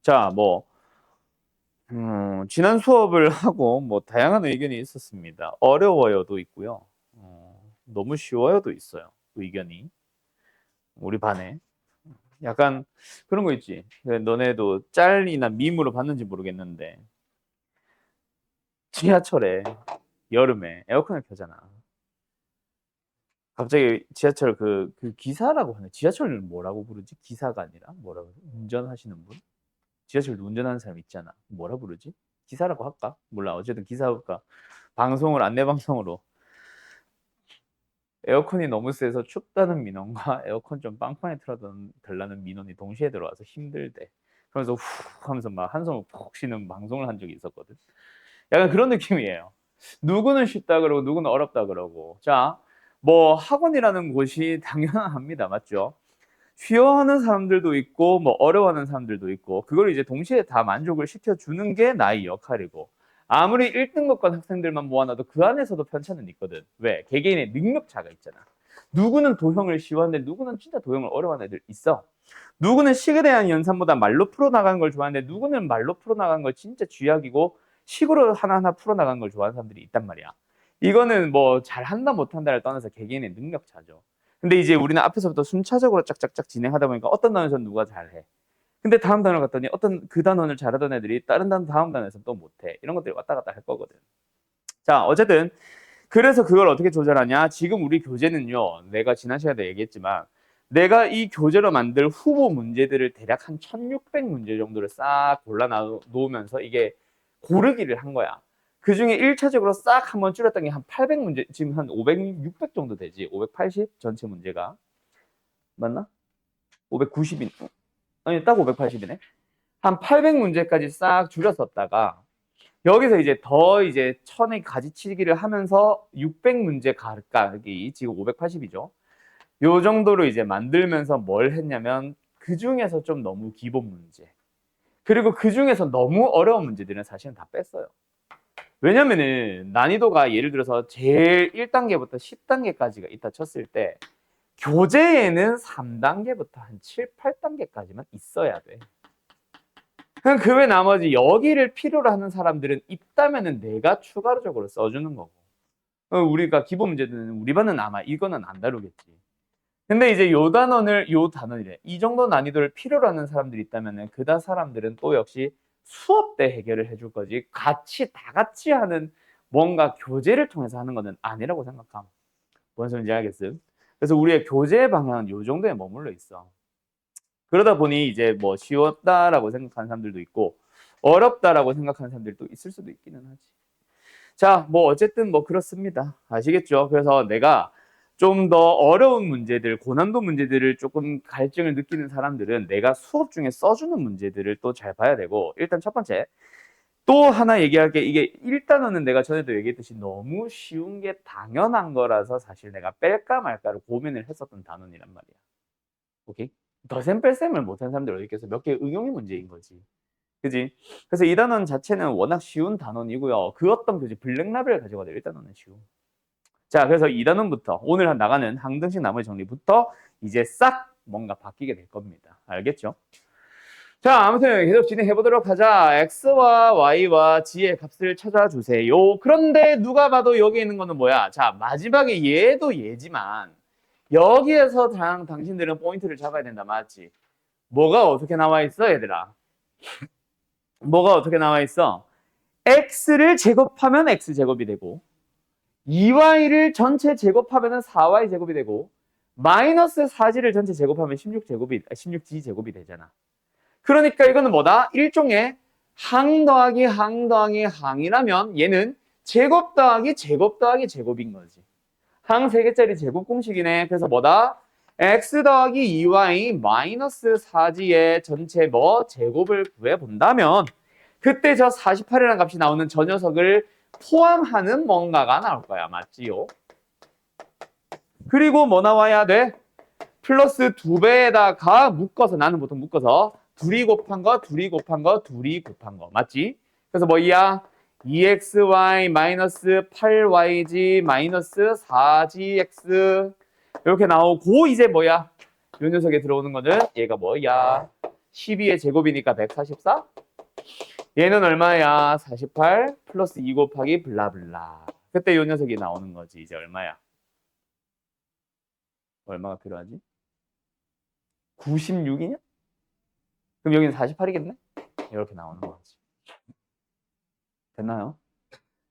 자, 지난 수업을 하고 다양한 의견이 있었습니다. 어려워요도 있고요. 너무 쉬워요도 있어요. 의견이. 우리 반에. 약간 그런 거 있지. 너네도 짤이나 밈으로 봤는지 모르겠는데 지하철에 여름에 에어컨을 켜잖아. 갑자기 지하철 그 기사라고 하네. 지하철을 뭐라고 부르지? 기사가 아니라 뭐라고 그러지? 운전하시는 분? 지하철도 운전하는 사람 있잖아. 뭐라 부르지? 기사라고 할까? 몰라. 어쨌든 기사가 방송을 안내 방송으로 에어컨이 너무 세서 춥다는 민원과 에어컨 좀 빵빵히 틀어달라는 민원이 동시에 들어와서 힘들대. 그러면서 후 하면서 막 한숨을 푹 쉬는 방송을 한 적이 있었거든. 약간 그런 느낌이에요. 누구는 쉽다 그러고 누구는 어렵다 그러고. 자, 학원이라는 곳이 당연합니다. 맞죠? 쉬워하는 사람들도 있고 어려워하는 사람들도 있고 그걸 이제 동시에 다 만족을 시켜주는 게 나의 역할이고 아무리 1등급권 학생들만 모아놔도 그 안에서도 편차는 있거든. 왜? 개개인의 능력차가 있잖아. 누구는 도형을 쉬워하는데 누구는 진짜 도형을 어려워하는 애들 있어. 누구는 식에 대한 연산보다 말로 풀어나가는 걸 좋아하는데 누구는 말로 풀어나가는 걸 진짜 쥐약이고 식으로 하나하나 풀어나가는 걸 좋아하는 사람들이 있단 말이야. 이거는 잘한다 못한다를 떠나서 개개인의 능력차죠. 근데 이제 우리는 앞에서부터 순차적으로 짝짝짝 진행하다 보니까 어떤 단어에서는 누가 잘해. 근데 다음 단어 갔더니 어떤 그 단어를 잘하던 애들이 다른 단어 다음 단어에서 또 못해. 이런 것들이 왔다 갔다 할 거거든. 자, 어쨌든 그래서 그걸 어떻게 조절하냐? 지금 우리 교재는요. 내가 지난 시간에 얘기했지만 내가 이 교재로 만들 후보 문제들을 대략 한 1600문제 정도를 싹 골라 놓으면서 이게 고르기를 한 거야. 그 중에 1차적으로 싹 한번 줄였던 게 한 800문제, 지금 한 500, 600 정도 되지. 580 전체 문제가. 맞나? 590인, 아니, 딱 580이네. 한 800문제까지 싹 줄였었다가 여기서 이제 천의 가지치기를 하면서 600문제 가까이, 지금 580이죠. 요 정도로 이제 만들면서 뭘 했냐면 그 중에서 좀 너무 기본 문제 그리고 그 중에서 너무 어려운 문제들은 사실은 다 뺐어요. 왜냐면은 난이도가 예를 들어서 제일 1단계부터 10단계까지가 있다 쳤을 때 교재에는 3단계부터 한 7, 8단계까지만 있어야 돼. 그럼 그 외 나머지 여기를 필요로 하는 사람들은 있다면은 내가 추가적으로 써주는 거고. 우리가 기본 문제는 우리 반은 아마 이거는 안 다루겠지. 근데 이제 요 단원이래. 이 정도 난이도를 필요로 하는 사람들이 있다면은 그다 사람들은 또 역시 수업 때 해결을 해줄 거지. 다 같이 하는 뭔가 교재를 통해서 하는 거는 아니라고 생각함. 뭔 소리인지 알겠음? 그래서 우리의 교재 방향은 요 정도에 머물러 있어. 그러다 보니 이제 쉬웠다라고 생각하는 사람들도 있고 어렵다라고 생각하는 사람들도 있을 수도 있기는 하지. 자, 어쨌든 그렇습니다. 아시겠죠? 그래서 내가 좀 더 어려운 문제들, 고난도 문제들을 조금 갈증을 느끼는 사람들은 내가 수업 중에 써주는 문제들을 또 잘 봐야 되고, 일단 첫 번째, 또 하나 얘기할 게 이게 1단원은 내가 전에도 얘기했듯이 너무 쉬운 게 당연한 거라서 사실 내가 뺄까 말까를 고민을 했었던 단원이란 말이야. 오케이? 더셈 뺄셈을 못한 사람들 어디 있겠어? 몇 개 응용이 문제인 거지. 그지? 그래서 이 단원 자체는 워낙 쉬운 단원이고요. 그 어떤 교재 블랙라벨을 가지고 가도 1단원은 쉬워. 자, 그래서 2단원부터 오늘 나가는 항등식 나머지 정리부터 이제 싹 뭔가 바뀌게 될 겁니다. 알겠죠? 자, 아무튼 계속 진행해 보도록 하자. x와 y와 g의 값을 찾아주세요. 그런데 누가 봐도 여기 있는 거는 뭐야? 자, 마지막에 얘도 얘지만 여기에서 당신들은 포인트를 잡아야 된다. 맞지? 뭐가 어떻게 나와 있어, 얘들아? 뭐가 어떻게 나와 있어? x를 제곱하면 x제곱이 되고 2y를 전체 제곱하면 4y 제곱이 되고 마이너스 4g를 전체 제곱하면 16g 제곱이 되잖아. 그러니까 이거는 뭐다? 일종의 항 더하기 항 더하기 항이라면 얘는 제곱 더하기 제곱 더하기 제곱인 거지. 항 3개짜리 제곱 공식이네. 그래서 뭐다? x 더하기 2y 마이너스 4g의 전체 제곱을 구해본다면 그때 저 48이라는 값이 나오는 저 녀석을 포함하는 뭔가가 나올 거야. 맞지요? 그리고 뭐 나와야 돼? 플러스 2배에다가 묶어서, 나는 보통 묶어서 둘이 곱한 거, 둘이 곱한 거, 둘이 곱한 거. 맞지? 그래서 뭐야? 2xy 마이너스 8yg 마이너스 4gx 이렇게 나오고 이제 뭐야? 이 녀석에 들어오는 거는 얘가 뭐야? 12의 제곱이니까 144. 얘는 얼마야? 48 플러스 2 곱하기 블라블라. 그때 요 녀석이 나오는 거지. 이제 얼마야? 얼마가 필요하지? 96이냐? 그럼 여기는 48이겠네? 이렇게 나오는 거지. 됐나요?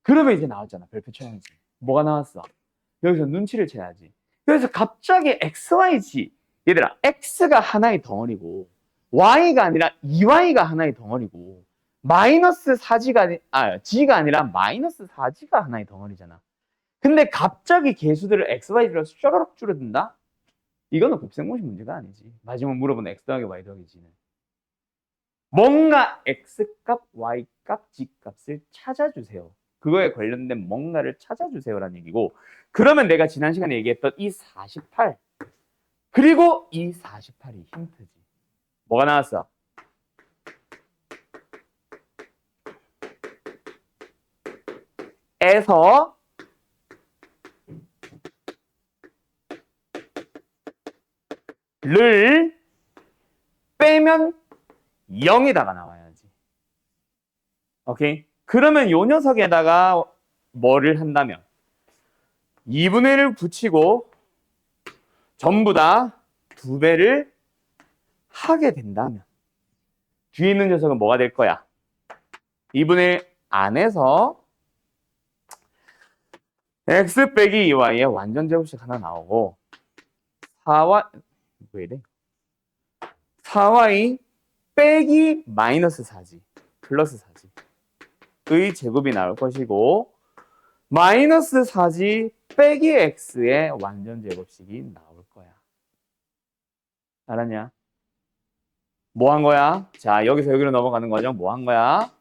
그러면 이제 나왔잖아. 별표 쳐야지. 뭐가 나왔어? 여기서 눈치를 채야지. 그래서 갑자기 XYG. 얘들아, X가 하나의 덩어리고 Y가 아니라 2Y가 하나의 덩어리고 마이너스 4G가 G가 아니라 마이너스 4G가 하나의 덩어리잖아. 근데 갑자기 개수들을 XYG로 쪼르륵 줄어든다? 이거는 곱셈공식 문제가 아니지. 마지막 물어본 X 더하기 Y 더하기 G는. 뭔가 X값, Y값, G값을 찾아주세요. 그거에 관련된 뭔가를 찾아주세요라는 얘기고, 그러면 내가 지난 시간에 얘기했던 이 48 그리고 이 48이 힌트지. 뭐가 나왔어? 에서 를 빼면 0에다가 나와야지. 오케이? 그러면 요 녀석에다가 뭐를 한다면 2분의 1을 붙이고 전부 다 2배를 하게 된다면 뒤에 있는 녀석은 뭐가 될 거야? 2분의 1 안에서 x 빼기 2y의 완전 제곱식 하나 나오고 4y 왜 이래? 4y 빼기 마이너스 4지 플러스 4지의 제곱이 나올 것이고 마이너스 4지 빼기 x의 완전 제곱식이 나올 거야. 알았냐? 뭐 한 거야? 자, 여기서 여기로 넘어가는 거죠. 뭐 한 거야?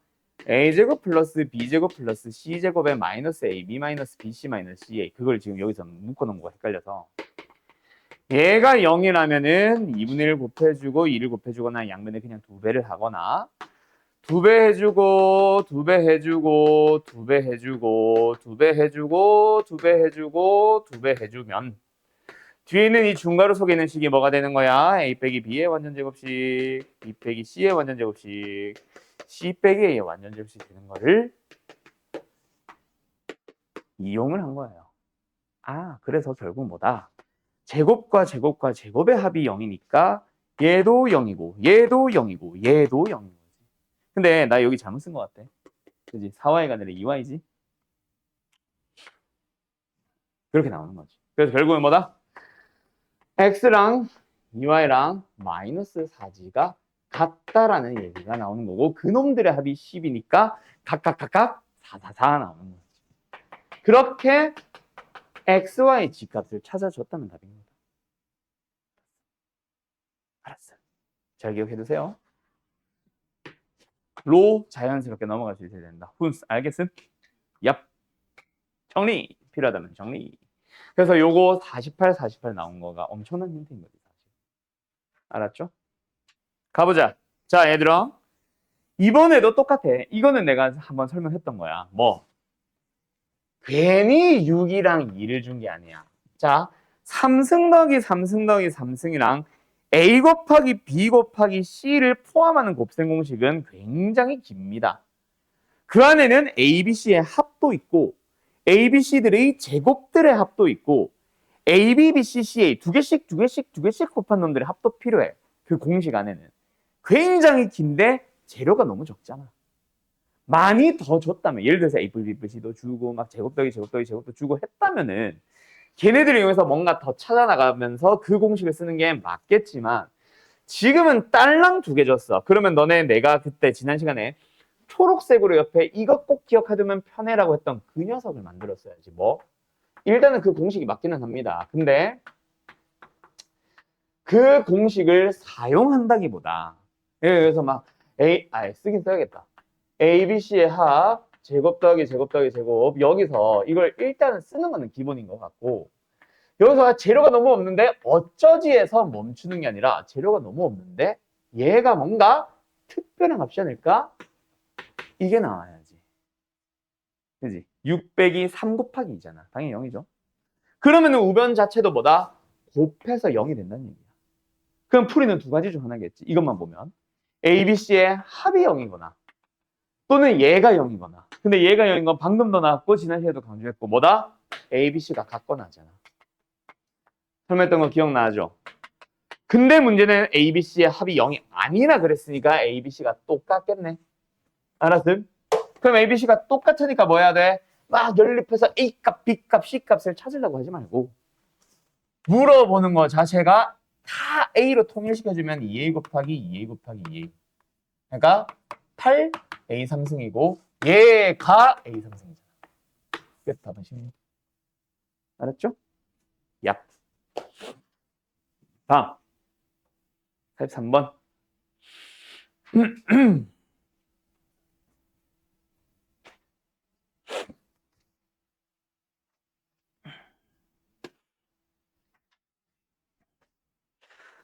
a제곱 플러스 b제곱 플러스 c제곱에 마이너스 ab 마이너스 bc 마이너스 ca. 그걸 지금 여기서 묶어놓은 거가 헷갈려서. 얘가 0이라면은 2분의 1 곱해주고 2를 곱해주거나 양면에 그냥 2배를 하거나 2배 해주고 2배 해주고 2배 해주고 2배 해주고 2배 해주고 2배 해주면 뒤에 있는 이 중괄호 속에 있는 식이 뭐가 되는 거야? a 빼기 b의 완전 제곱식, b 빼기 c의 완전 제곱식, c 빼기 a의 완전 제곱식 되는 거를 이용을 한 거예요. 아, 그래서 결국 뭐다? 제곱과 제곱과 제곱의 합이 0이니까 얘도 0이고 얘도 0이고 얘도 0이고. 근데 나 여기 잘못 쓴 것 같아. 그지? 4y가 아니라 2y지? 그렇게 나오는 거지. 그래서 결국은 뭐다? x랑 2y랑 마이너스 4g가 같다라는 얘기가 나오는 거고 그놈들의 합이 10이니까 각각 4 나오는 거지. 그렇게 x, y, g 값을 찾아줬다는 답입니다. 알았어요. 잘 기억해두세요. 로 자연스럽게 넘어갈 수 있어야 된다. 훈스 알겠음? 얍. 정리 필요하다면 정리. 그래서 요거 48 나온 거가 엄청난 힌트인 거지. 사실. 알았죠? 가보자. 자, 얘들아. 이번에도 똑같아. 이거는 내가 한번 설명했던 거야. 뭐? 괜히 6이랑 2를 준 게 아니야. 자, 3승 더하기 3승 더하기 3승이랑 A 곱하기 B 곱하기 C를 포함하는 곱셈 공식은 굉장히 깁니다. 그 안에는 A, B, C의 합도 있고 A, B, C들의 제곱들의 합도 있고 A, B, B, C, C, A 두 개씩 곱한 놈들의 합도 필요해. 그 공식 안에는. 굉장히 긴데 재료가 너무 적잖아. 많이 더 줬다면 예를 들어서 A, B, B, C도 주고 막 제곱 더하기 제곱도 주고 했다면은 걔네들을 이용해서 뭔가 더 찾아나가면서 그 공식을 쓰는 게 맞겠지만 지금은 딸랑 2개 줬어. 그러면 너네 내가 그때 지난 시간에 초록색으로 옆에 이것 꼭 기억해두면 편해라고 했던 그 녀석을 만들었어야지. 뭐? 일단은 그 공식이 맞기는 합니다. 근데 그 공식을 사용한다기보다 그래서 막 쓰긴 써야겠다. A, B, C의 합 제곱 더하기 제곱 여기서 이걸 일단은 쓰는 거는 기본인 것 같고 여기서 재료가 너무 없는데 어쩌지에서 멈추는 게 아니라 재료가 너무 없는데 얘가 뭔가 특별한 값이 아닐까? 이게 나와야지. 그지? 6 빼기 3 곱하기 2잖아. 당연히 0이죠. 그러면 우변 자체도 뭐다? 곱해서 0이 된다는 얘기야. 그럼 풀이는 두 가지 중 하나겠지. 이것만 보면. ABC의 합이 0이거나 또는 얘가 0이거나. 근데 얘가 0인 건 방금도 나왔고 지난 시간에도 강조했고 뭐다? ABC가 같거나 하잖아. 설명했던 거 기억나죠? 근데 문제는 ABC의 합이 0이 아니라 그랬으니까 ABC가 똑같겠네. 알았음? 그럼 ABC가 똑같으니까 뭐 해야 돼? 막 연립해서 A값, B값, C값을 찾으려고 하지 말고 물어보는 거 자체가 다 A로 통일시켜주면 2A 곱하기 2A 곱하기 2A. 그러니까 8A 상승이고 얘가 A 상승이잖아. 끝. 답은 16. 알았죠? 얍. 다음. 43번.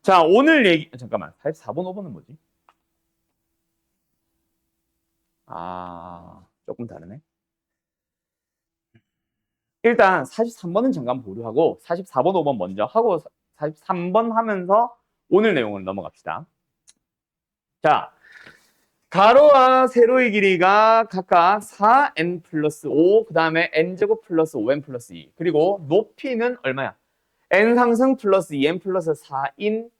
자, 오늘 얘기, 잠깐만. 44번, 5번은 뭐지? 조금 다르네. 일단 43번은 잠깐 보류하고 44번, 5번 먼저 하고 43번 하면서 오늘 내용으로 넘어갑시다. 자, 가로와 세로의 길이가 각각 4n 플러스 5, 그 다음에 n제곱 플러스 5n 플러스 2. 그리고 높이는 얼마야? n 상승 플러스 2n 플러스 4인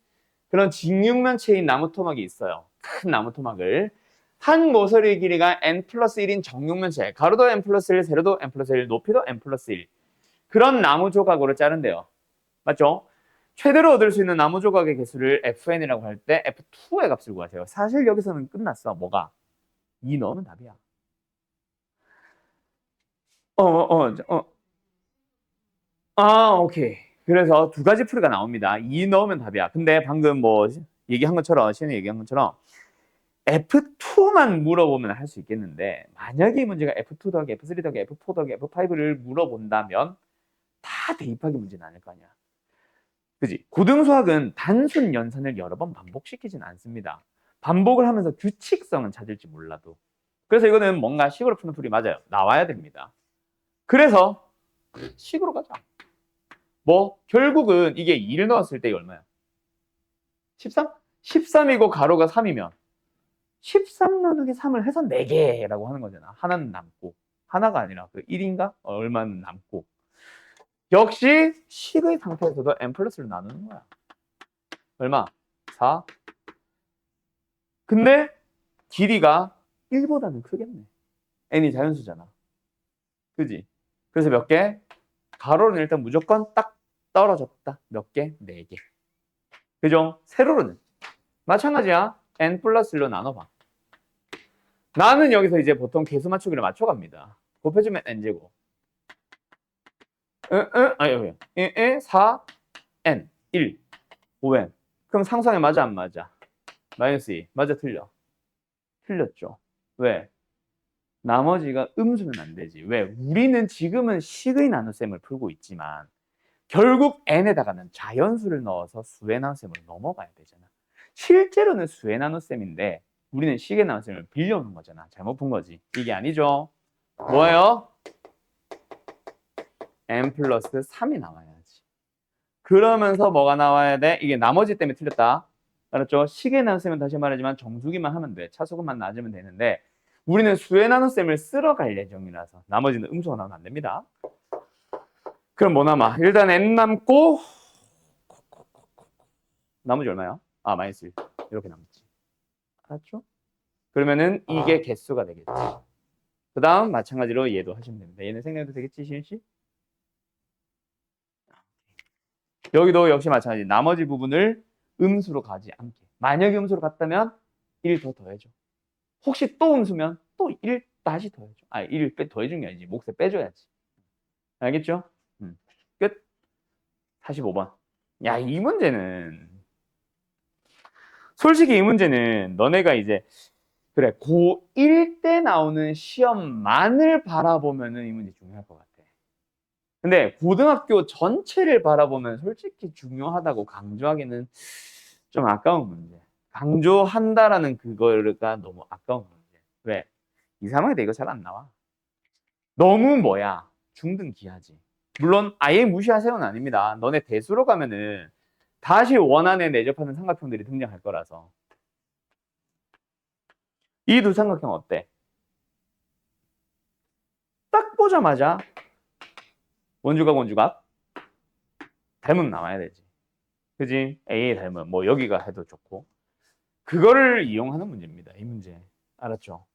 그런 직육면체인 나무 토막이 있어요. 큰 나무 토막을. 한 모서리의 길이가 n 플러스 1인 정육면체. 가로도 n 플러스 1, 세로도 n 플러스 1, 높이도 n 플러스 1. 그런 나무 조각으로 자른대요. 맞죠? 최대로 얻을 수 있는 나무 조각의 개수를 fn이라고 할 때 f2의 값을 구하세요. 사실 여기서는 끝났어. 뭐가? 2 넣으면 답이야. 오케이. 그래서 두 가지 풀이가 나옵니다. 2 넣으면 답이야. 근데 방금 뭐 얘기한 것처럼, 시현이 얘기한 것처럼 F2만 물어보면 할 수 있겠는데 만약에 이 문제가 F2 더하기 F3 더하기 F4 더하기 F5를 물어본다면 다 대입하기 문제는 아닐 거 아니야. 그지? 고등수학은 단순 연산을 여러 번 반복시키진 않습니다. 반복을 하면서 규칙성은 찾을지 몰라도. 그래서 이거는 뭔가 식으로 푸는 풀이 맞아요. 나와야 됩니다. 그래서 식으로 가자. 뭐 결국은 이게 2를 넣었을 때 얼마야? 13? 13이고 가로가 3이면 13 나누기 3을 해서 4개라고 하는 거잖아. 하나는 남고 하나가 아니라 그 1인가? 얼마는 남고 역시 식의 상태에서도 n 플러스를 나누는 거야. 얼마? 4. 근데 길이가 1보다는 크겠네. n이 자연수잖아. 그지? 그래서 몇 개? 가로는 일단 무조건 딱 떨어졌다. 몇 개? 4개. 그죠? 세로로는 마찬가지야. n 플러스 1로 나눠봐. 나는 여기서 이제 보통 개수 맞추기를 맞춰갑니다. 곱해주면 n제곱. 4, n, 1, 5n. 그럼 상수항에 맞아 안 맞아? 마이너스 2. 맞아 틀려? 틀렸죠. 왜? 나머지가 음수는 안 되지. 왜? 우리는 지금은 식의 나눗셈을 풀고 있지만 결국 n에다가는 자연수를 넣어서 수의 나눗셈으로 넘어가야 되잖아. 실제로는 수의 나눗셈인데 우리는 식의 나눗셈을 빌려오는 거잖아. 잘못 푼 거지. 이게 아니죠. 뭐예요? n 플러스 3이 나와야지. 그러면서 뭐가 나와야 돼? 이게 나머지 때문에 틀렸다. 알았죠? 식의 나눗셈은 다시 말하지만 정수기만 하면 돼. 차수근만 낮으면 되는데 우리는 수의 나눗셈을 쓸어 갈 예정이라서 나머지는 음수가 나오면 안 됩니다. 그럼 뭐 남아? 일단 n 남고 나머지 얼마야? 마이너스 1. 이렇게 남지. 알았죠? 그러면은 이게 개수가 되겠지. 그 다음 마찬가지로 얘도 하시면 됩니다. 얘는 생략도 되겠지, 시윤씨? 여기도 역시 마찬가지. 나머지 부분을 음수로 가지 않게. 만약에 음수로 갔다면 1 더 더해줘. 혹시 또 음수면 또 1 다시 더해줘. 1 더해준 게 아니지. 몫에 빼줘야지. 알겠죠? 끝. 45번. 야, 이 문제는 솔직히 이 문제는 너네가 이제 그래 고1 때 나오는 시험만을 바라보면은 이 문제 중요할 것 같아. 근데 고등학교 전체를 바라보면 솔직히 중요하다고 강조하기는 좀 아까운 문제. 강조한다라는 그거가 너무 아까운 문제. 왜? 2, 3학년 때 이거 잘 안 나와. 너무 뭐야? 중등 기하지. 물론 아예 무시하세요는 아닙니다. 너네 대수로 가면은 다시 원안에 내접하는 삼각형들이 등장할 거라서. 이 두 삼각형 어때? 딱 보자마자 원주각 원주각 닮음 나와야 되지. 그지? A에 닮음 뭐 여기가 해도 좋고 그거를 이용하는 문제입니다. 이 문제 알았죠?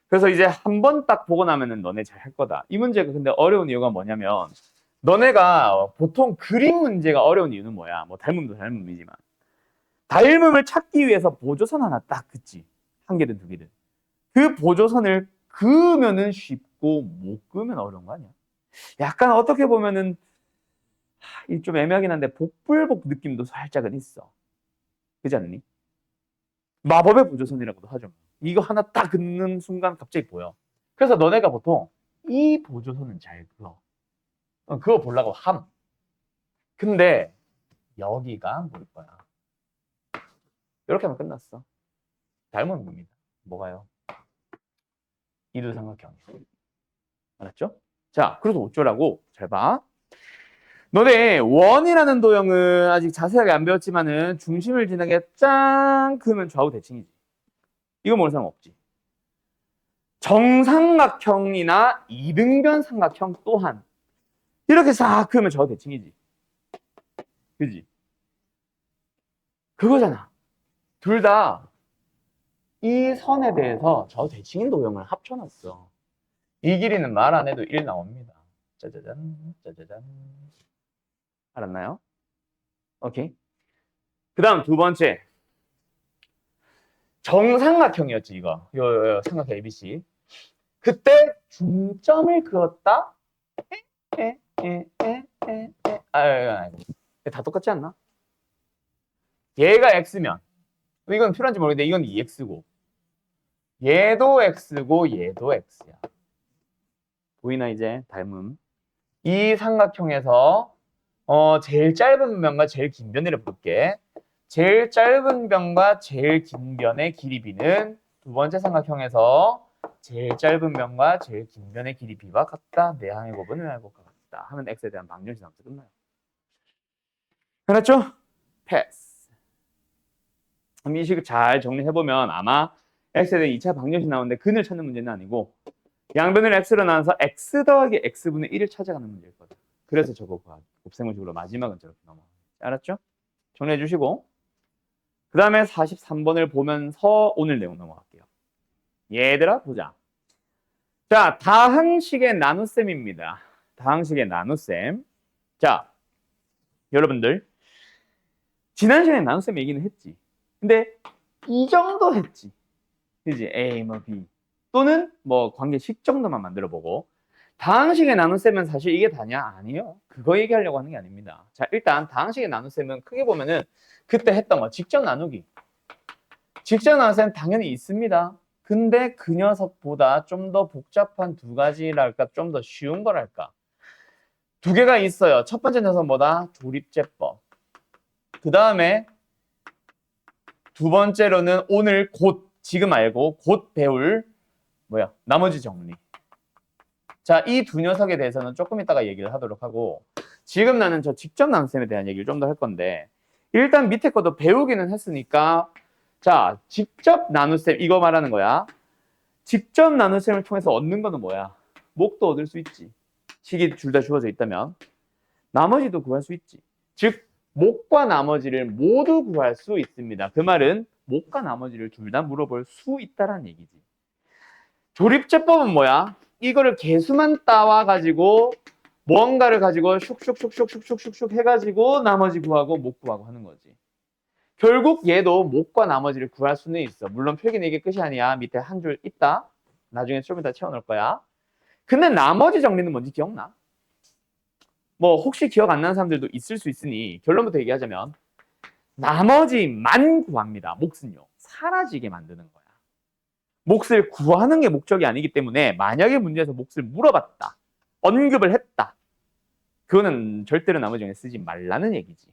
그래서 이제 한 번 딱 보고 나면은 너네 잘 할 거다. 이 문제가 근데 어려운 이유가 뭐냐면 너네가 보통 그림 문제가 어려운 이유는 뭐야? 뭐 닮음도 닮음이지만 닮음을 찾기 위해서 보조선 하나 딱 긋지. 한 개든 두 개든. 그 보조선을 그으면은 쉽고 못 그으면 어려운 거 아니야? 약간 어떻게 보면은 좀 애매하긴 한데 복불복 느낌도 살짝은 있어. 그렇지 않니? 마법의 보조선이라고도 하죠. 이거 하나 딱 긋는 순간 갑자기 보여. 그래서 너네가 보통 이 보조선은 잘 그어. 그거 보려고 함. 근데 여기가 뭘 거야? 이렇게 하면 끝났어. 닮은 겁니다. 뭐가요? 이두삼각형. 알았죠? 자, 그래서 어쩌라고? 잘 봐. 너네 원이라는 도형은 아직 자세하게 안 배웠지만은 중심을 지나게 짱 그으면 좌우 대칭이지. 이거 모르는 사람 없지. 정삼각형이나 이등변 삼각형 또한 이렇게 싹 그으면 좌우 대칭이지. 그지? 그거잖아. 둘 다 이 선에 대해서 좌우 대칭인 도형을 합쳐놨어. 이 길이는 말 안 해도 1 나옵니다. 짜자잔, 짜자잔. 알았나요? 오케이. 그 다음 두 번째. 정삼각형이었지, 이거. 요 삼각형 ABC. 그때 중점을 그었다? 다 똑같지 않나? 얘가 X면, 이건 필요한지 모르겠는데, 이건 2X고, 얘도 X고, 얘도 X야. 보이나, 이제? 닮음. 이 삼각형에서, 제일 짧은 변과 제일 긴 변을 볼게. 제일 짧은 변과 제일 긴 변의 길이 B는 두 번째 삼각형에서 제일 짧은 변과 제일 긴 변의 길이 B와 같다. 내항의 곱은 N의 곱과 같다. 하면 X에 대한 방정식 나오면서 끝나요. 알았죠? 패스. 이 식을 잘 정리해보면 아마 X에 대한 2차 방정식 나오는데 근을 찾는 문제는 아니고 양변을 X로 나눠서 X 더하기 X분의 1을 찾아가는 문제일 거다. 그래서 저거 곱셈공식으로 마지막은 저렇게 넘어가요. 알았죠? 정리해 주시고 그 다음에 43번을 보면서 오늘 내용 넘어갈게요. 얘들아 보자. 자, 다항식의 나눗셈입니다. 다항식의 나눗셈. 자, 여러분들 지난 시간에 나눗셈 얘기는 했지. 근데 이 정도 했지. 그지? A, 뭐 B 또는 뭐 관계식 정도만 만들어보고 다항식의 나눗셈은 사실 이게 다냐? 아니요. 그거 얘기하려고 하는 게 아닙니다. 자, 일단 다항식의 나눗셈은 크게 보면은 그때 했던 거 직접 나누기. 직접 나눗셈 당연히 있습니다. 근데 그 녀석보다 좀 더 복잡한 두 가지랄까, 좀 더 쉬운 거랄까. 두 개가 있어요. 첫 번째 녀석은 뭐다? 조립제법. 그 다음에 두 번째로는 오늘 곧, 지금 알고 곧 배울 나머지 정리. 자, 이 두 녀석에 대해서는 조금 이따가 얘기를 하도록 하고 지금 나는 저 직접 나눗셈에 대한 얘기를 좀 더 할 건데 일단 밑에 것도 배우기는 했으니까 자, 직접 나눗셈 이거 말하는 거야. 직접 나눗셈을 통해서 얻는 거는 뭐야? 목도 얻을 수 있지. 식이 둘 다 주어져 있다면 나머지도 구할 수 있지. 즉 목과 나머지를 모두 구할 수 있습니다. 그 말은 목과 나머지를 둘 다 물어볼 수 있다는 얘기지. 조립제법은 뭐야? 이거를 개수만 따와가지고 뭔가를 가지고 슉슉슉슉슉슉슉 해가지고 나머지 구하고 목 구하고 하는 거지. 결국 얘도 목과 나머지를 구할 수는 있어. 물론 표기는 이게 끝이 아니야. 밑에 한 줄 있다. 나중에 좀 이따 채워놓을 거야. 근데 나머지 정리는 뭔지 기억나? 뭐 혹시 기억 안 나는 사람들도 있을 수 있으니 결론부터 얘기하자면 나머지만 구합니다. 몫은요. 사라지게 만드는 거야. 몫을 구하는 게 목적이 아니기 때문에 만약에 문제에서 몫을 물어봤다. 언급을 했다. 그거는 절대로 나머지 정리 쓰지 말라는 얘기지.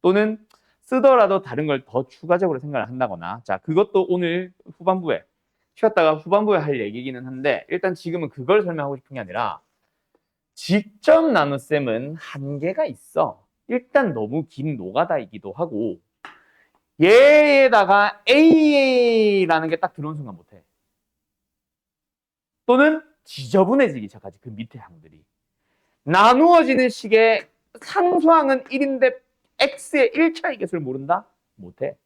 또는 쓰더라도 다른 걸 더 추가적으로 생각을 한다거나 자 그것도 오늘 후반부에 쉬었다가 후반부에 할 얘기기는 한데 일단 지금은 그걸 설명하고 싶은 게 아니라 직접 나눗셈은 한계가 있어. 일단 너무 긴 노가다이기도 하고 얘에다가 A라는 게 딱 들어온 순간 못해. 또는 지저분해지기 시작하지. 그 밑에 항들이. 나누어지는 식의 상수항은 1인데 x의 1차의 개수를 모른다? 못해.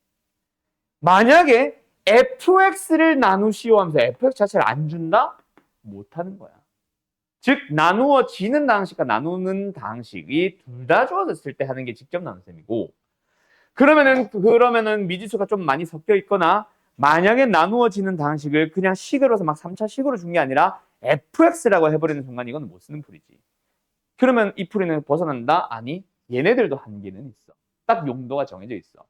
만약에 fx를 나누시오 하면서 fx 자체를 안 준다? 못하는 거야. 즉 나누어지는 방식과 나누는 방식이 둘 다 주어졌을 때 하는 게 직접 나눗셈이고, 그러면은 미지수가 좀 많이 섞여 있거나 만약에 나누어지는 방식을 그냥 식으로서 막 3차 식으로 준 게 아니라 fx라고 해버리는 순간 이건 못 쓰는 풀이지. 그러면 이 풀이는 벗어난다? 아니, 얘네들도 한계는 있어. 딱 용도가 정해져 있어.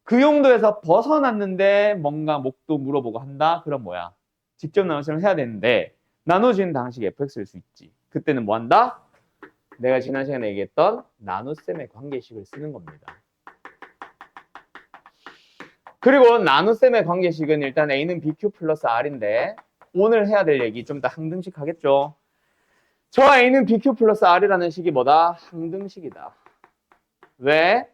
그 용도에서 벗어났는데 뭔가 목도 물어보고 한다? 그럼 뭐야? 직접 나눗셈을 해야 되는데 나눠지는 방식이 fx일 수 있지. 그때는 뭐 한다? 내가 지난 시간에 얘기했던 나눗셈의 관계식을 쓰는 겁니다. 그리고 나눗셈의 관계식은 일단 A는 BQ 플러스 R인데 오늘 해야 될 얘기 좀 더 항등식 하겠죠. 저 A는 BQ 플러스 R이라는 식이 뭐다? 항등식이다. 왜?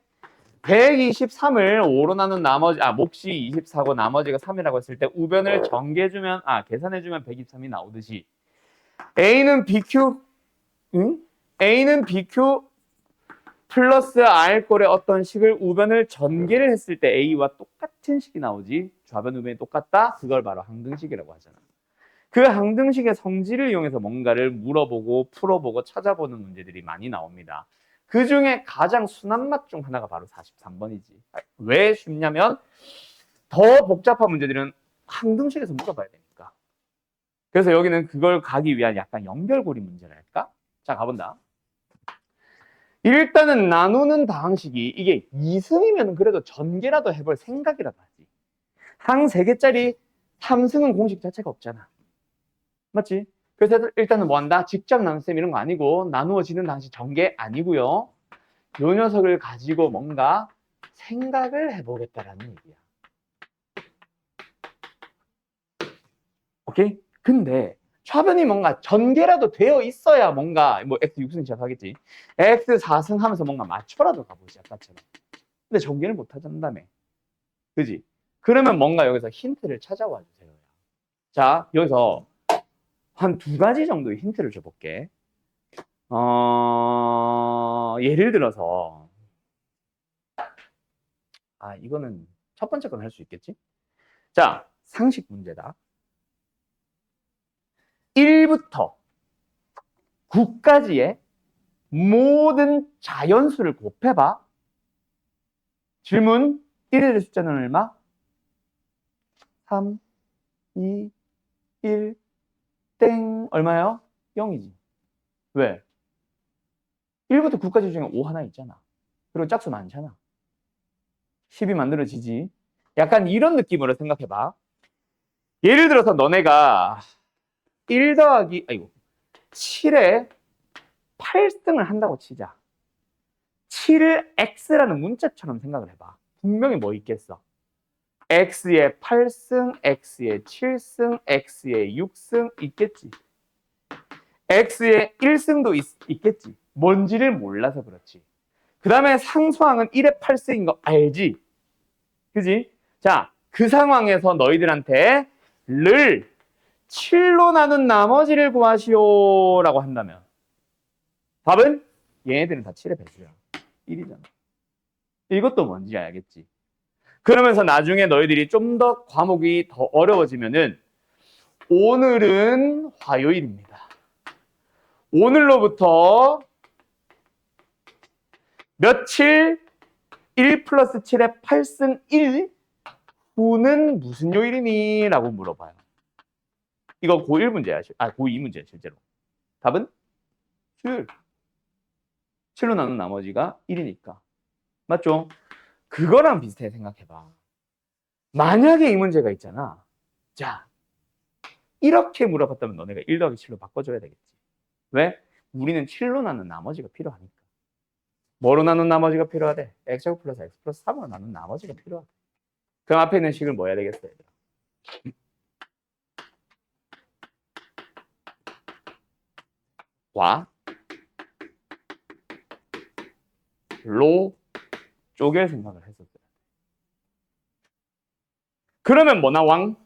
123을 5로 나눈 나머지, 몫이 24고 나머지가 3이라고 했을 때 우변을 전개해주면, 계산해주면 123이 나오듯이 A는 BQ, A는 BQ 플러스 R꼴의 어떤 식을 우변을 전개를 했을 때 A와 똑같은 식이 나오지. 좌변 우변이 똑같다? 그걸 바로 항등식이라고 하잖아. 그 항등식의 성질을 이용해서 뭔가를 물어보고 풀어보고 찾아보는 문제들이 많이 나옵니다. 그 중에 가장 순한 맛 중 하나가 바로 43번이지. 왜 쉽냐면 더 복잡한 문제들은 항등식에서 물어봐야 되니까. 그래서 여기는 그걸 가기 위한 약간 연결고리 문제랄까? 자, 가본다. 일단은 나누는 방식이 이게 2승이면 그래도 전개라도 해볼 생각이라도 하지. 항 3개짜리 3승은 공식 자체가 없잖아. 맞지? 그래서 일단은 뭐 한다? 직접 나눗셈 이런 거 아니고 나누어지는 방식 전개 아니고요. 요 녀석을 가지고 뭔가 생각을 해보겠다라는 얘기야. 오케이? 근데 좌변이 뭔가 전개라도 되어 있어야 뭔가 뭐 x 6승 시작하겠지. x 4승 하면서 뭔가 맞춰라도 가보지 아까처럼. 근데 전개를 못 하잔다며. 그지? 그러면 뭔가 여기서 힌트를 찾아와 주세요. 자, 여기서 한 2가지 정도의 힌트를 줘볼게. 예를 들어서 이거는 첫 번째 건 할 수 있겠지? 자, 상식 문제다. 1부터 9까지의 모든 자연수를 곱해봐. 질문 1의 숫자는 얼마? 3, 2, 1, 땡. 얼마요? 0이지. 왜? 1부터 9까지 중에 5 하나 있잖아. 그리고 짝수 많잖아. 10이 만들어지지. 약간 이런 느낌으로 생각해봐. 예를 들어서 너네가 1 더하기 7에 8승을 한다고 치자. 7을 x라는 문자처럼 생각을 해봐. 분명히 뭐 있겠어? x에 8승, x에 7승, x에 6승 있겠지. x에 1승도 있겠지. 뭔지를 몰라서 그렇지. 그 다음에 상수항은 1에 8승인 거 알지? 그지? 자, 그 상황에서 너희들한테 를 7로 나눈 나머지를 구하시오 라고 한다면 답은 얘네들은 다 7의 배수야. 1이잖아. 이것도 뭔지 알겠지? 그러면서 나중에 너희들이 좀 더 과목이 더 어려워지면은 오늘은 화요일입니다. 오늘로부터 며칠 1 플러스 7의 8승 1 후는 무슨 요일이니? 라고 물어봐요. 이거 고1 문제야. 고2 문제야, 실제로. 답은 수요일. 7로 나눈 나머지가 1이니까. 맞죠? 그거랑 비슷해 생각해봐. 만약에 이 문제가 있잖아. 자, 이렇게 물어봤다면 너네가 1 더하기 7로 바꿔줘야 되겠지. 왜? 우리는 7로 나눈 나머지가 필요하니까. 뭐로 나눈 나머지가 필요하대? x제곱 플러스 x 플러스 3으로 나눈 나머지가 필요하대. 그럼 앞에 있는 식을 뭐 해야 되겠어, 얘들아? 과, 로 쪼갤 생각을 했었어요. 그러면 뭐 나왕?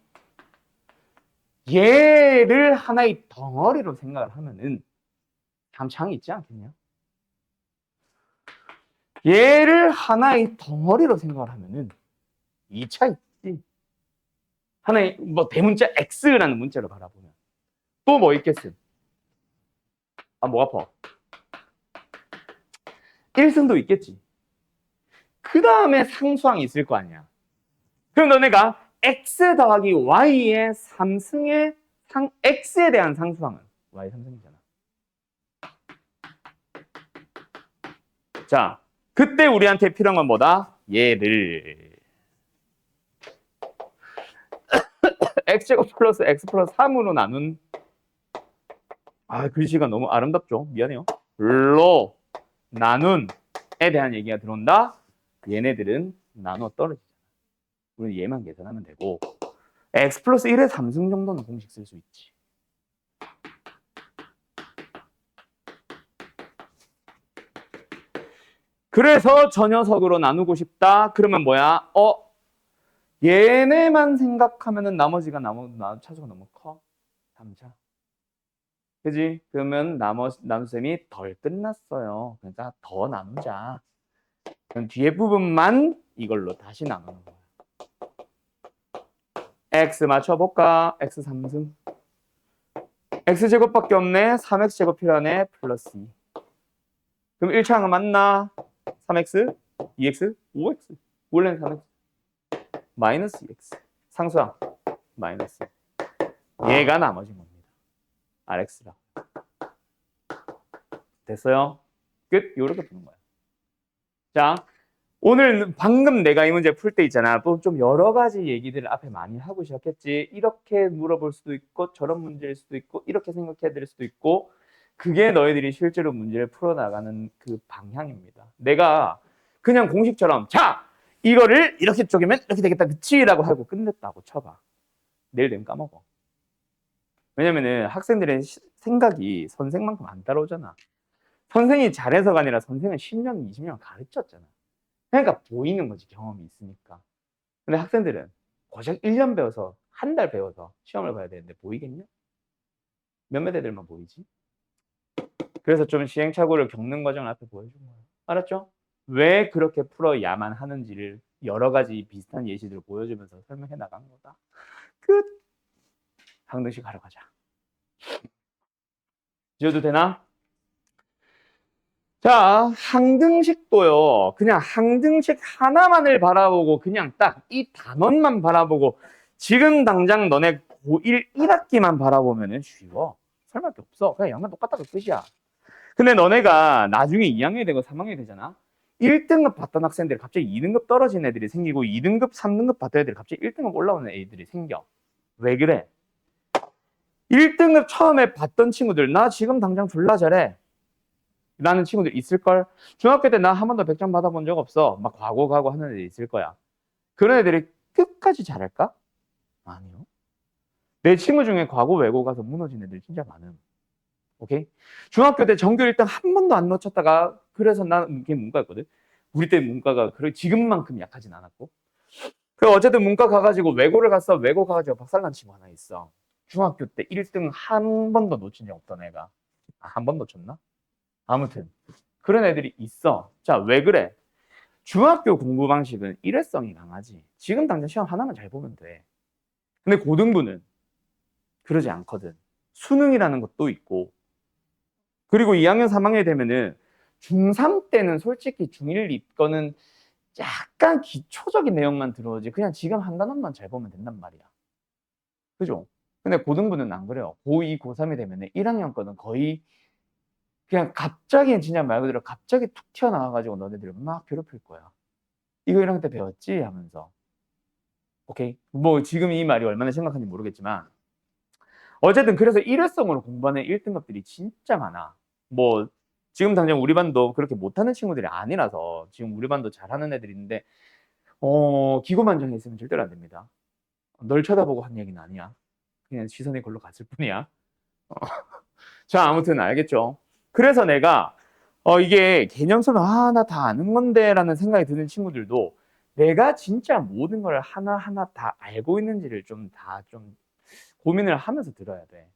얘 얘를 하나의 덩어리로 생각을 하면은 참 창이 있지 않겠냐? 얘를 하나의 덩어리로 생각을 하면은 2차 있지. 하나의 뭐 대문자 x라는 문자로 바라보면 또 뭐 있겠어? 아, 뭐 아파? 1승도 있겠지. 그 다음에 상수항이 있을 거 아니야. 그럼 너네가 x 더하기 y의 3승의 x에 대한 상수항은 y 3승이잖아. 자, 그때 우리한테 필요한 건 뭐다? 얘를 x제곱 플러스 x 플러스 3으로 나눈, 아, 글씨가 너무 아름답죠? 미안해요. 로 나눈에 대한 얘기가 들어온다. 얘네들은 나눠 떨어지잖아. 우리는 얘만 계산하면 되고 x 플러스 1의 3승 정도는 공식 쓸 수 있지. 그래서 저 녀석으로 나누고 싶다. 그러면 뭐야? 얘네만 생각하면은 나머지가 차수가 너무 커. 3차. 그지? 그러면 나눗셈이 덜 끝났어요. 그러니까 더 나누자. 그럼 뒤에 부분만 이걸로 다시 나누는 거야. x 맞춰볼까? x 3승. x제곱밖에 없네. 3x제곱 필요하네. 플러스 2. 그럼 1차항은 맞나? 3x, 2x, 5x. 원래는 3x. 마이너스 2x. 상수항. 마이너스. 얘가 나머진 겁니다. rx라. 됐어요? 끝. 요렇게 푸는 거야. 자, 오늘 방금 내가 이 문제 풀 때 있잖아. 또 좀 여러 가지 얘기들을 앞에 많이 하고 시작했지. 이렇게 물어볼 수도 있고 저런 문제일 수도 있고 이렇게 생각해야 될 수도 있고 그게 너희들이 실제로 문제를 풀어나가는 그 방향입니다. 내가 그냥 공식처럼 자! 이거를 이렇게 쪼개면 이렇게 되겠다. 그치? 라고 하고 끝냈다고 쳐봐. 내일 되면 까먹어. 왜냐면은 학생들의 생각이 선생만큼 안 따라오잖아. 선생이 잘해서가 아니라 선생은 10년, 20년 가르쳤잖아. 그러니까 보이는 거지, 경험이 있으니까. 근데 학생들은 고작 1년 배워서, 한 달 배워서 시험을 봐야 되는데 보이겠냐? 몇몇 애들만 보이지? 그래서 좀 시행착오를 겪는 과정을 앞에 보여준 거예요. 알았죠? 왜 그렇게 풀어야만 하는지를 여러 가지 비슷한 예시들을 보여주면서 설명해 나간 거다. 끝! 항등식 하러 가자. 지어도 되나? 자, 항등식도요. 그냥 항등식 하나만을 바라보고 그냥 딱 이 단원만 바라보고 지금 당장 너네 고1 1학기만 바라보면 쉬워. 설마 게 없어. 그냥 양만 똑같다고 끝이야. 근데 너네가 나중에 2학년이 되고 3학년이 되잖아. 1등급 받던 학생들이 갑자기 2등급 떨어진 애들이 생기고 2등급, 3등급 받던 애들이 갑자기 1등급 올라오는 애들이 생겨. 왜 그래? 1등급 처음에 받던 친구들 나 지금 당장 졸라 잘해 라는 친구들 있을걸? 중학교 때 나 한 번도 100점 받아본 적 없어. 막 과고 하는 애들이 있을 거야. 그런 애들이 끝까지 잘할까? 아니요. 내 친구 중에 과고 외고 가서 무너진 애들이 진짜 많음. 오케이? 중학교 때 전교 1등 한 번도 안 놓쳤다가 그래서 난 그게 문과였거든. 우리 때 문과가 지금만큼 약하진 않았고. 그 어쨌든 문과 가가지고 외고를 갔어. 외고 가가지고 박살난 친구 하나 있어. 중학교 때 1등 한 번도 놓친 적 없던 애가. 한 번 놓쳤나? 아무튼 그런 애들이 있어. 자, 왜 그래? 중학교 공부 방식은 일회성이 강하지. 지금 당장 시험 하나만 잘 보면 돼. 근데 고등부는 그러지 않거든. 수능이라는 것도 있고. 그리고 2학년, 3학년이 되면은 중3 때는 솔직히 중1 이거는 약간 기초적인 내용만 들어오지. 그냥 지금 한 단원만 잘 보면 된단 말이야. 그죠? 근데 고등부는 안 그래요. 고2, 고3이 되면은 1학년 거는 거의 그냥 갑자기 진짜 말 그대로 갑자기 툭 튀어나와가지고 너네들 막 괴롭힐 거야. 이거 1학년 때 배웠지? 하면서. 오케이? 뭐 지금 이 말이 얼마나 심각한지 모르겠지만 어쨌든 그래서 일회성으로 공부하는 1등급들이 진짜 많아. 뭐 지금 당장 우리 반도 그렇게 못하는 친구들이 아니라서 지금 우리 반도 잘하는 애들이 있는데 기고만장해 있으면 절대로 안 됩니다. 널 쳐다보고 한 얘기는 아니야. 그냥 시선이 걸로 갔을 뿐이야. 자, 아무튼 알겠죠? 그래서 내가 이게 개념서는 나 다 아는 건데 라는 생각이 드는 친구들도 내가 진짜 모든 걸 하나하나 다 알고 있는지를 좀 고민을 하면서 들어야 돼.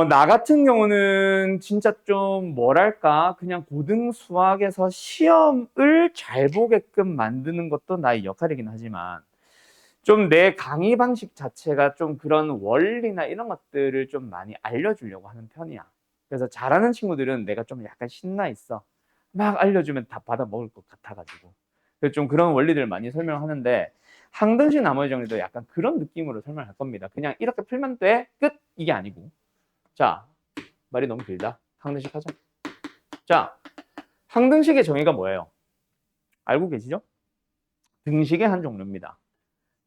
나 같은 경우는 진짜 좀 뭐랄까 그냥 고등 수학에서 시험을 잘 보게끔 만드는 것도 나의 역할이긴 하지만 좀 내 강의 방식 자체가 좀 그런 원리나 이런 것들을 좀 많이 알려주려고 하는 편이야. 그래서 잘하는 친구들은 내가 좀 약간 신나 있어. 막 알려주면 다 받아 먹을 것 같아가지고. 그래서 좀 그런 원리들을 많이 설명하는데 항등식 나머지 정리도 약간 그런 느낌으로 설명할 겁니다. 그냥 이렇게 풀면 돼, 끝! 이게 아니고. 자, 말이 너무 길다. 항등식 하자. 자, 항등식의 정의가 뭐예요? 알고 계시죠? 등식의 한 종류입니다.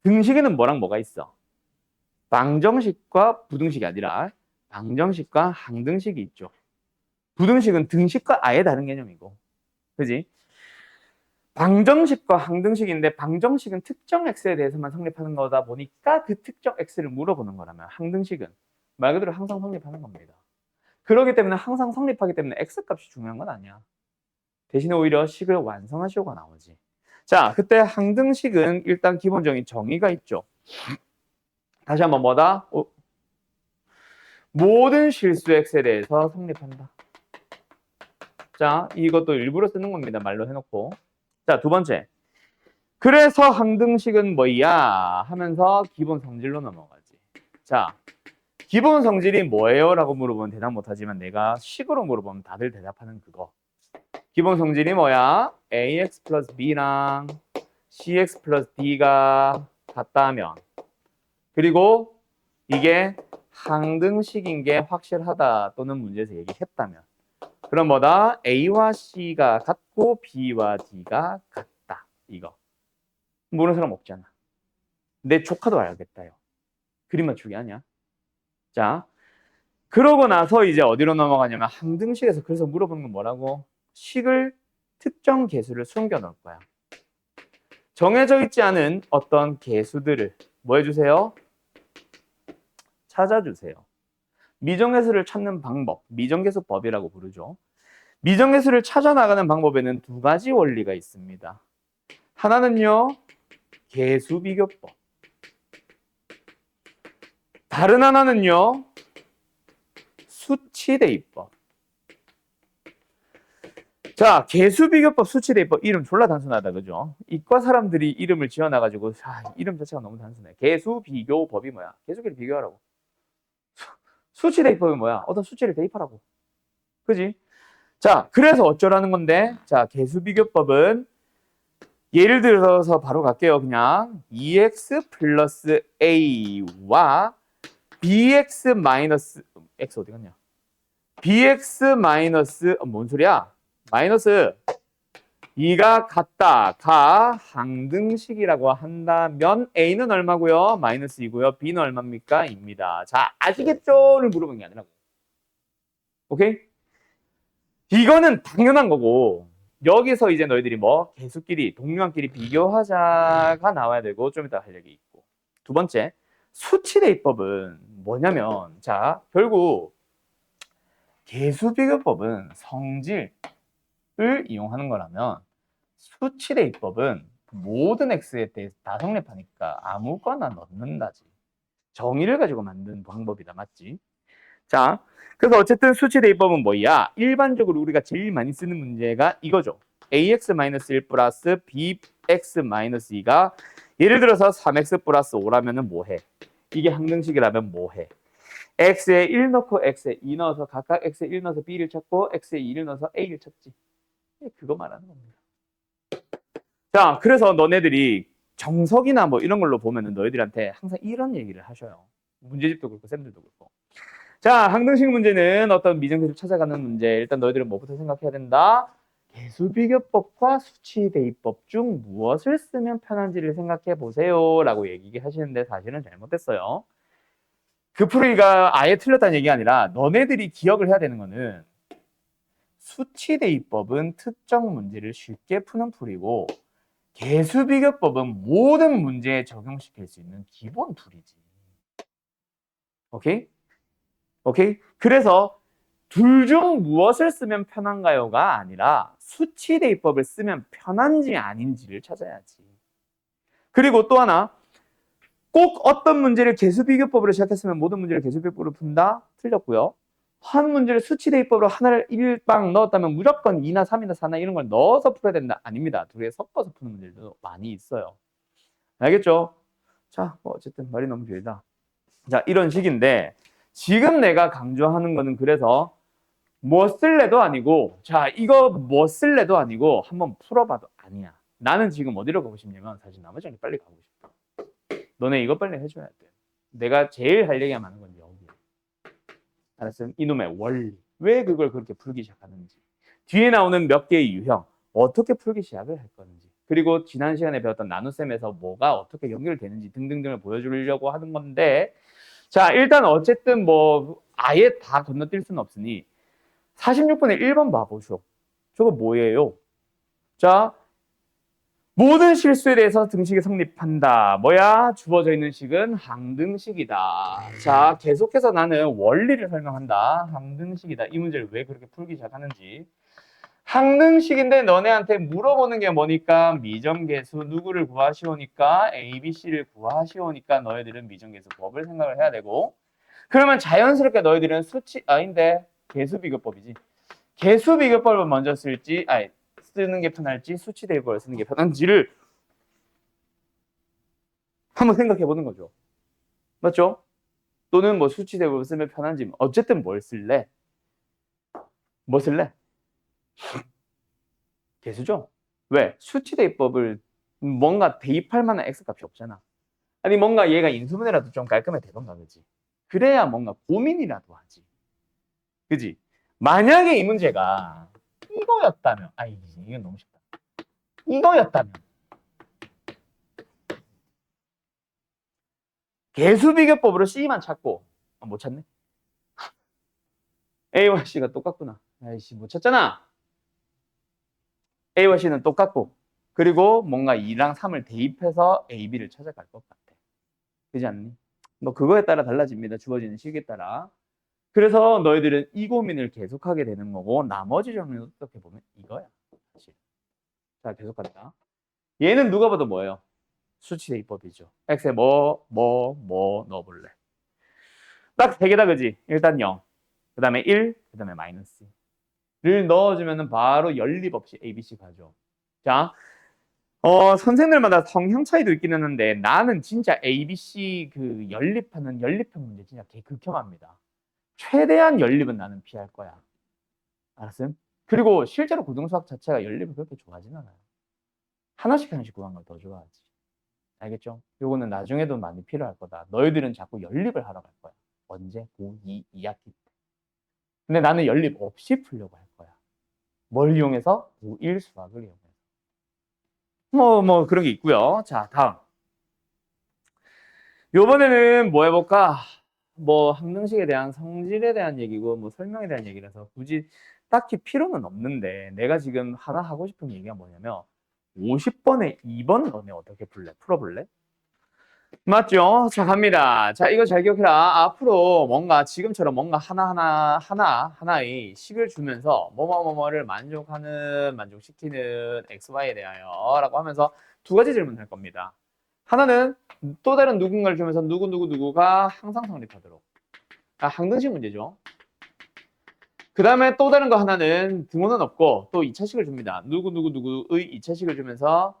등식에는 뭐랑 뭐가 있어? 방정식과 부등식이 아니라 방정식과 항등식이 있죠. 부등식은 등식과 아예 다른 개념이고, 그지? 방정식과 항등식인데 방정식은 특정 x에 대해서만 성립하는 거다 보니까 그 특정 x를 물어보는 거라면 항등식은 말 그대로 항상 성립하는 겁니다. 그렇기 때문에 항상 성립하기 때문에 x값이 중요한 건 아니야. 대신에 오히려 식을 완성하시오가 나오지. 자, 그때 항등식은 일단 기본적인 정의가 있죠. 다시 한번 뭐다? 모든 실수 x에 대해서 성립한다. 자, 이것도 일부러 쓰는 겁니다. 말로 해놓고. 자, 두 번째. 그래서 항등식은 뭐야? 하면서 기본 성질로 넘어가지. 자, 기본 성질이 뭐예요? 라고 물어보면 대답 못하지만 내가 식으로 물어보면 다들 대답하는 그거. 기본 성질이 뭐야? ax 플러스 b랑 cx 플러스 d가 같다면 그리고 이게 항등식인 게 확실하다 또는 문제에서 얘기했다면 그럼 뭐다? a와 c가 같고 b와 d가 같다. 이거. 모르는 사람 없잖아. 내 조카도 알겠다요. 그림 맞추기 아니야. 자, 그러고 나서 이제 어디로 넘어가냐면 항등식에서 그래서 물어보는 건 뭐라고? 식을 특정 개수를 숨겨 놓을 거야. 정해져 있지 않은 어떤 개수들을 뭐 해주세요? 찾아주세요. 미정개수를 찾는 방법, 미정개수법이라고 부르죠. 미정개수를 찾아 나가는 방법에는 두 가지 원리가 있습니다. 하나는요, 개수비교법. 다른 하나는요, 수치대입법. 자, 개수비교법, 수치대입법 이름 졸라 단순하다, 그죠? 이과 사람들이 이름을 지어놔가지고 이름 자체가 너무 단순해. 개수비교법이 뭐야? 개수끼리 비교하라고. 수치대입법이 뭐야? 어떤 수치를 대입하라고. 그지? 자, 그래서 어쩌라는 건데, 자, 개수비교법은 예를 들어서 바로 갈게요. 그냥 2x 플러스 a와 bx 마이너스 x 어디 갔냐? bx 마이너스 뭔 소리야? 마이너스 2가 같다가 항등식이라고 한다면 a는 얼마고요? 마이너스 2고요. b는 얼마입니까? 입니다. 자, 아시겠죠?를 물어본 게 아니라고. 오케이? 이거는 당연한 거고 여기서 이제 너희들이 뭐 개수끼리 동류항끼리 비교하자가 나와야 되고 좀 이따 할 얘기 있고 두 번째 수치대입법은 뭐냐면 자 결국 개수비교법은 성질을 이용하는 거라면 수치대입법은 모든 x에 대해서 다 성립하니까 아무거나 넣는다지 정의를 가지고 만든 방법이다 맞지? 자, 그래서 어쨌든 수치대입법은 뭐야? 일반적으로 우리가 제일 많이 쓰는 문제가 이거죠. ax-1 플러스 bx-2가 예를 들어서 3x 플러스 5라면 뭐해? 이게 항등식이라면 뭐해? x에 1 넣고 x에 2 넣어서 각각 x에 1 넣어서 b를 찾고 x에 2를 넣어서 a를 찾지. 그거 말하는 겁니다. 자, 그래서 너네들이 정석이나 뭐 이런 걸로 보면은 너희들한테 항상 이런 얘기를 하셔요. 문제집도 그렇고 쌤들도 그렇고. 자, 항등식 문제는 어떤 미정개수를 찾아가는 문제. 일단 너희들은 뭐부터 생각해야 된다? 개수비교법과 수치대입법 중 무엇을 쓰면 편한지를 생각해 보세요. 라고 얘기하시는데 사실은 잘못됐어요. 그 풀이가 아예 틀렸다는 얘기가 아니라 너네들이 기억을 해야 되는 거는 수치대입법은 특정 문제를 쉽게 푸는 풀이고 개수비교법은 모든 문제에 적용시킬 수 있는 기본 풀이지. 오케이? 오케이? 그래서 둘 중 무엇을 쓰면 편한가요가 아니라 수치대입법을 쓰면 편한지 아닌지를 찾아야지. 그리고 또 하나 꼭 어떤 문제를 개수비교법으로 시작했으면 모든 문제를 개수비교법으로 푼다? 틀렸고요. 한 문제를 수치대입법으로 하나를 1방 넣었다면 무조건 2나 3이나 4나 이런 걸 넣어서 풀어야 된다? 아닙니다. 두 개 섞어서 푸는 문제들도 많이 있어요. 알겠죠? 자, 뭐 어쨌든 말이 너무 길다. 자, 이런 식인데 지금 내가 강조하는 거는 그래서 뭐 쓸래도 아니고 자, 이거 뭐 쓸래도 아니고 한번 풀어봐도 아니야. 나는 지금 어디로 가고 싶냐면 사실 나머지는 빨리 가고 싶어. 너네 이거 빨리 해줘야 돼. 내가 제일 할 얘기가 많은 건 여기. 알았어? 이놈의 원리. 왜 그걸 그렇게 풀기 시작하는지. 뒤에 나오는 몇 개의 유형. 어떻게 풀기 시작을 할 건지. 그리고 지난 시간에 배웠던 나눗셈에서 뭐가 어떻게 연결되는지 등등등을 보여주려고 하는 건데 자, 일단 어쨌든 뭐 아예 다 건너뛸 수는 없으니 46번에 1번 봐보쇼. 저거 뭐예요? 자, 모든 실수에 대해서 등식이 성립한다. 뭐야? 주어져 있는 식은 항등식이다. 자, 계속해서 나는 원리를 설명한다. 항등식이다. 이 문제를 왜 그렇게 풀기 시작하는지. 항등식인데 너네한테 물어보는 게 뭐니까 미정계수 누구를 구하시오니까 A, B, C를 구하시오니까 너희들은 미정계수 법을 생각을 해야 되고 그러면 자연스럽게 너희들은 수치 아닌데 계수비교법이지. 계수비교법을 먼저 쓸지 아니 쓰는 게 편할지 수치대입법을 쓰는 게 편한지를 한번 생각해 보는 거죠. 맞죠? 또는 뭐 수치대입법을 쓰면 편한지 어쨌든 뭘 쓸래? 뭐 쓸래? 계수죠? 왜? 수치대입법을 뭔가 대입할 만한 x값이 없잖아. 아니 뭔가 얘가 인수분해라도 좀 깔끔하게 되던가 그지? 그래야 뭔가 고민이라도 하지. 그지? 만약에 이 문제가 이거였다면 아이 이건 너무 쉽다. 이거였다면 개수비교법으로 C만 찾고 못 찾네. A와 C가 똑같구나. 아이씨 못 찾잖아. A와 C는 똑같고 그리고 뭔가 2랑 3을 대입해서 A, B를 찾아갈 것 같아. 그렇지 않니? 뭐 그거에 따라 달라집니다. 주어지는 식에 따라. 그래서 너희들은 이 고민을 계속하게 되는 거고 나머지 정리는 어떻게 보면 이거야. 사실. 자 계속한다. 얘는 누가 봐도 뭐예요? 수치대입법이죠. X에 뭐 넣어볼래. 딱 세 개다 그지? 일단 0, 그 다음에 1, 그 다음에 마이너스 를 넣어주면 바로 연립 없이 ABC 가죠. 자, 선생들마다 성향 차이도 있긴 했는데 나는 진짜 ABC 그 연립하는 연립형 문제 진짜 극혐합니다. 최대한 연립은 나는 피할 거야. 알았음? 그리고 실제로 고등수학 자체가 연립을 그렇게 좋아하진 않아요. 하나씩 하나씩 구하는 걸 더 좋아하지. 알겠죠? 요거는 나중에도 많이 필요할 거다. 너희들은 자꾸 연립을 하러 갈 거야. 언제? 고2 2학기 때. 근데 나는 연립 없이 풀려고 할 거야. 뭘 이용해서? 고1 수학을 이용해서. 뭐 그런 게 있고요. 자, 다음. 요번에는 뭐 해볼까? 뭐 항등식에 대한 성질에 대한 얘기고 뭐 설명에 대한 얘기라서 굳이 딱히 필요는 없는데 내가 지금 하나 하고 싶은 얘기가 뭐냐면 50번에 2번 너네 어떻게 풀어볼래? 맞죠? 자, 갑니다. 자, 이거 잘 기억해라. 앞으로 뭔가 지금처럼 뭔가 하나의 식을 주면서 뭐뭐뭐뭐를 만족시키는 XY에 대하여 라고 하면서 두 가지 질문을 할 겁니다. 하나는 또 다른 누군가를 주면서 누구가 항상 성립하도록. 항등식 문제죠. 그 다음에 또 다른 거 하나는 등호는 없고 또 2차식을 줍니다. 누구의 2차식을 주면서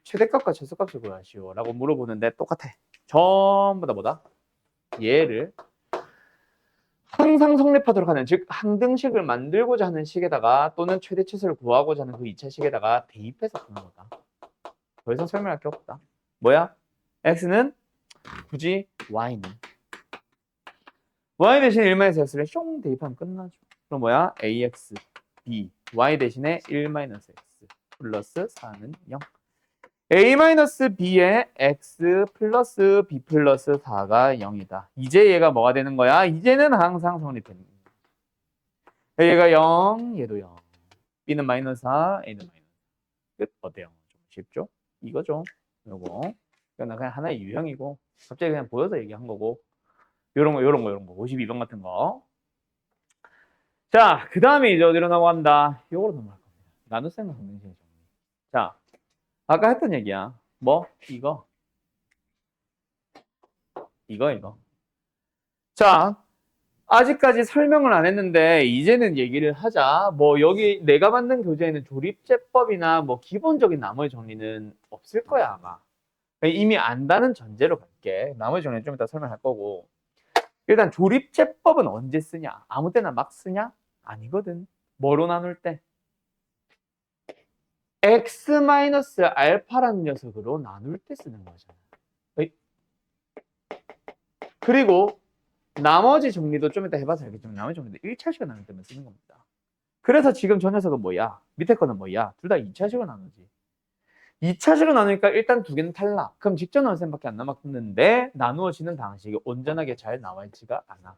최대값과 최소값을 구하시오 라고 물어보는데 똑같아. 전부 다 뭐다? 얘를 항상 성립하도록 하는 즉 항등식을 만들고자 하는 식에다가 또는 최대 최소를 구하고자 하는 그 2차 식에다가 대입해서 푸는 거다. 더 이상 설명할 게 없다. 뭐야? x는 굳이 y는 y 대신에 1-x를 숑 대입하면 끝나죠. 그럼 뭐야? ax, b, y 대신에 1-x 플러스 4는 0. a-b의 x 플러스 b 플러스 4가 0이다. 이제 얘가 뭐가 되는 거야? 이제는 항상 성립되는 거야. 얘가 0, 얘도 0. b는 마이너스 4, a는 마이너스 4. 끝. 어때요? 좀 쉽죠? 이거죠. 요거. 이건 그냥 하나의 유형이고 갑자기 그냥 보여서 얘기한 거고 요런 거 52번 같은 거. 자, 그 다음에 이제 어디로 넘어간다? 요거로 넘어갈 겁니다. 나눗셈과 항등식의 정리. 자, 아까 했던 얘기야. 뭐? 이거. 이거. 자, 아직까지 설명을 안 했는데 이제는 얘기를 하자. 뭐 여기 내가 만든 교재에는 조립제법이나 뭐 기본적인 나머지 정리는 없을 거야 아마. 이미 안다는 전제로 갈게. 나머지 정리는 좀 이따 설명할 거고. 일단 조립제법은 언제 쓰냐? 아무 때나 막 쓰냐? 아니거든. 뭐로 나눌 때? x-알파라는 녀석으로 나눌 때 쓰는 거잖아. 그리고 나머지 정리도 좀 이따 해봐서 알겠지만 나머지 정리도 1차식을 나눌 때만 쓰는 겁니다. 그래서 지금 저 녀석은 뭐야? 밑에 거는 뭐야? 둘 다 2차식을 나누지. 2차식을 나누니까 일단 두 개는 탈락. 그럼 직접 나눌 셈밖에 안 남았는데 나누어지는 방식이 온전하게 잘 나와 있지가 않아.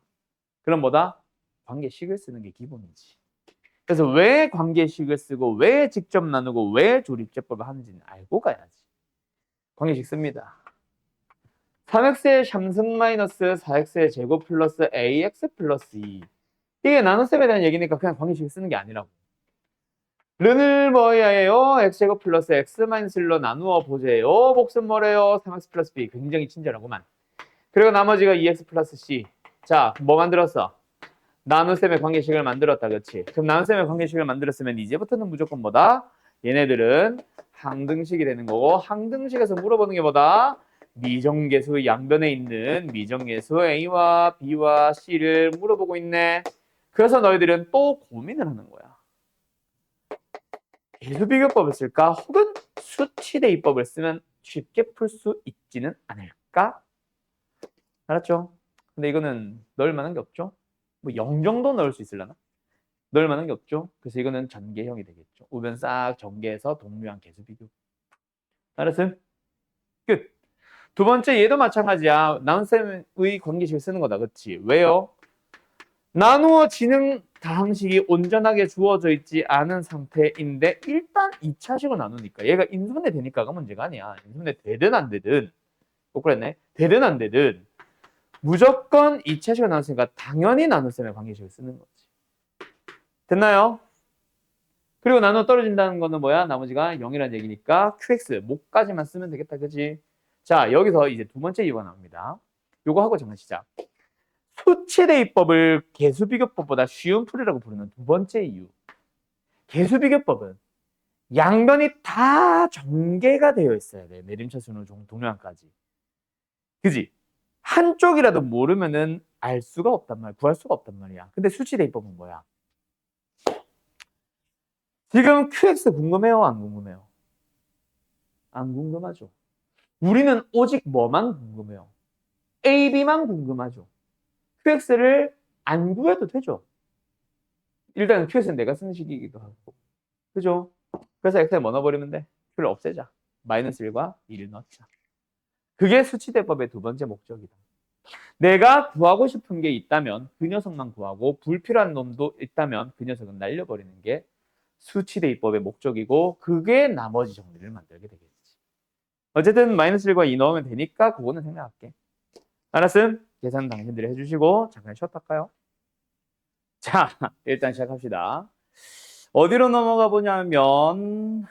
그럼 뭐다? 관계식을 쓰는 게 기본이지. 그래서 왜 관계식을 쓰고 왜 직접 나누고 왜 조립제법을 하는지는 알고 가야지. 관계식 씁니다. 3x의 3승 마이너스 4x의 제곱 플러스 ax 플러스 2. 이게 나눗셈에 대한 얘기니까 그냥 관계식을 쓰는 게 아니라고. 른을 뭐예요? x제곱 플러스 x 마이너스 1로 나누어 보세요. 복습 뭐래요? 3x 플러스 b. 굉장히 친절하구만. 그리고 나머지가 2x 플러스 c. 자, 뭐 만들었어? 나눗셈의 관계식을 만들었다, 그렇지? 그럼 나눗셈의 관계식을 만들었으면 이제부터는 무조건 뭐다? 얘네들은 항등식이 되는 거고, 항등식에서 물어보는 게 뭐다? 미정계수 양변에 있는 미정계수 a와 b와 c를 물어보고 있네. 그래서 너희들은 또 고민을 하는 거야. 계수비교법을 쓸까? 혹은 수치대입법을 쓰면 쉽게 풀 수 있지는 않을까? 알았죠? 근데 이거는 넣을 만한 게 없죠? 뭐 0 정도 넣을 수 있으려나? 넣을 만한 게 없죠? 그래서 이거는 전개형이 되겠죠. 우변 싹 전개해서 동류한 계수비교. 알았어요? 끝. 두 번째 얘도 마찬가지야. 나눗셈의 관계식을 쓰는 거다. 그렇지? 왜요? 나누어지는 다항식이 온전하게 주어져 있지 않은 상태인데 일단 2차식으로 나누니까 얘가 인수분해 되니까가 문제가 아니야. 인수분해 되든 안 되든 꼭 그랬네. 되든 안 되든 무조건 2차식으로 나눴으니까 당연히 나눗셈의 관계식을 쓰는 거지. 됐나요? 그리고 나눠 떨어진다는 거는 뭐야? 나머지가 0이라는 얘기니까 qx 목까지만 쓰면 되겠다. 그지? 자, 여기서 이제 두 번째 이유가 나옵니다. 요거 하고 잠깐 시작. 수치대입법을 계수비교법보다 쉬운 풀이라고 부르는 두 번째 이유. 계수비교법은 양변이 다 전개가 되어 있어야 돼. 내림차순으로 동류항까지. 그지? 한쪽이라도 모르면은 알 수가 없단 말이야. 구할 수가 없단 말이야. 근데 수치대입법은 뭐야? 지금 QX 궁금해요? 안 궁금해요? 안 궁금하죠. 우리는 오직 뭐만 궁금해요? AB만 궁금하죠. QX를 안 구해도 되죠. 일단 QX는 내가 쓰는 식이기도 하고. 그죠? 그래서 X에 뭐 넣어버리면 돼? Q를 없애자. 마이너스 1과 1을 넣자. 그게 수치대법의 두 번째 목적이다. 내가 구하고 싶은 게 있다면 그 녀석만 구하고 불필요한 놈도 있다면 그 녀석은 날려버리는 게 수치대입법의 목적이고 그게 나머지 정리를 만들게 되겠지. 어쨌든 마이너스 1과 2 넣으면 되니까 그거는 생각할게. 알았음? 계산 당신들이 해주시고 잠깐 쉬었다 할까요? 자, 일단 시작합시다. 어디로 넘어가 보냐면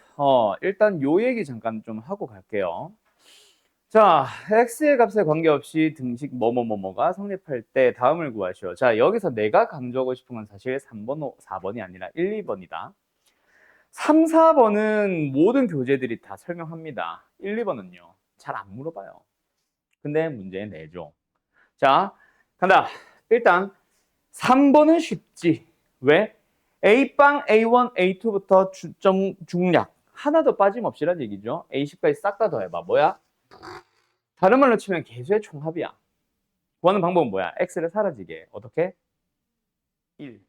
일단 요 얘기 잠깐 좀 하고 갈게요. 자, x의 값에 관계없이 등식 뭐뭐뭐뭐가 성립할 때 다음을 구하시오. 자, 여기서 내가 강조하고 싶은 건 사실 3번, 4번이 아니라 1, 2번이다. 3, 4번은 모든 교재들이 다 설명합니다. 1, 2번은요. 잘 안 물어봐요. 근데 문제 내죠. 자, 간다. 일단 3번은 쉽지. 왜? A빵, A1, A2부터 중략 하나도 빠짐없이란 얘기죠. A10까지 싹 다 더해봐. 뭐야? 다른 말로 치면 계수의 총합이야. 구하는 방법은 뭐야? X를 사라지게. 어떻게? 1.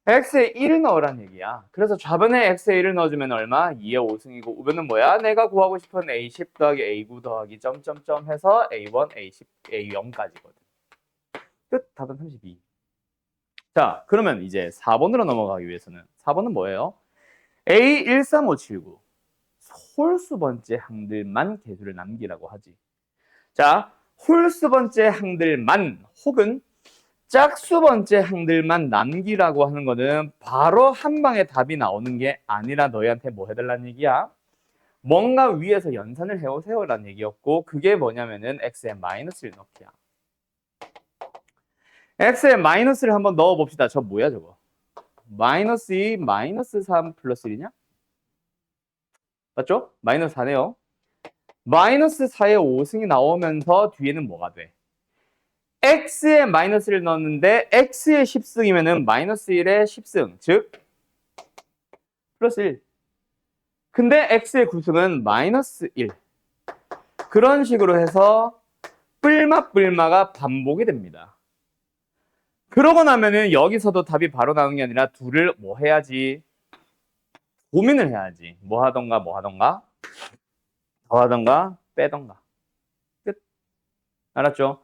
X에 1을 넣으란 얘기야. 그래서 좌변에 X에 1을 넣어주면 얼마? 2의 5승이고 우변은 뭐야? 내가 구하고 싶은 A10 더하기 A9 더하기 점점점 해서 A1, A10, A0까지거든. 끝. 답은 32. 자, 그러면 이제 4번으로 넘어가기 위해서는 4번은 뭐예요? A13579 홀수 번째 항들만 개수를 남기라고 하지. 자, 홀수 번째 항들만 혹은 짝수 번째 항들만 남기라고 하는 거는 바로 한 방에 답이 나오는 게 아니라 너희한테 뭐 해달라는 얘기야? 뭔가 위에서 연산을 해오세요라는 얘기였고 그게 뭐냐면은 x에 마이너스를 넣기야. x에 마이너스를 한번 넣어봅시다. 저 뭐야 저거? 마이너스 2, 마이너스 3 플러스 1이냐? 맞죠? 마이너스 4네요. 마이너스 4의 5승이 나오면서 뒤에는 뭐가 돼? x에 마이너스를 넣었는데 x의 10승이면은 마이너스 1의 10승, 즉 플러스 1. 근데 x의 9승은 마이너스 1. 그런 식으로 해서 뿔마가 반복이 됩니다. 그러고 나면은 여기서도 답이 바로 나오는 게 아니라 둘을 뭐 해야지? 고민을 해야지. 뭐 하던가 더 하던가 빼던가. 끝. 알았죠?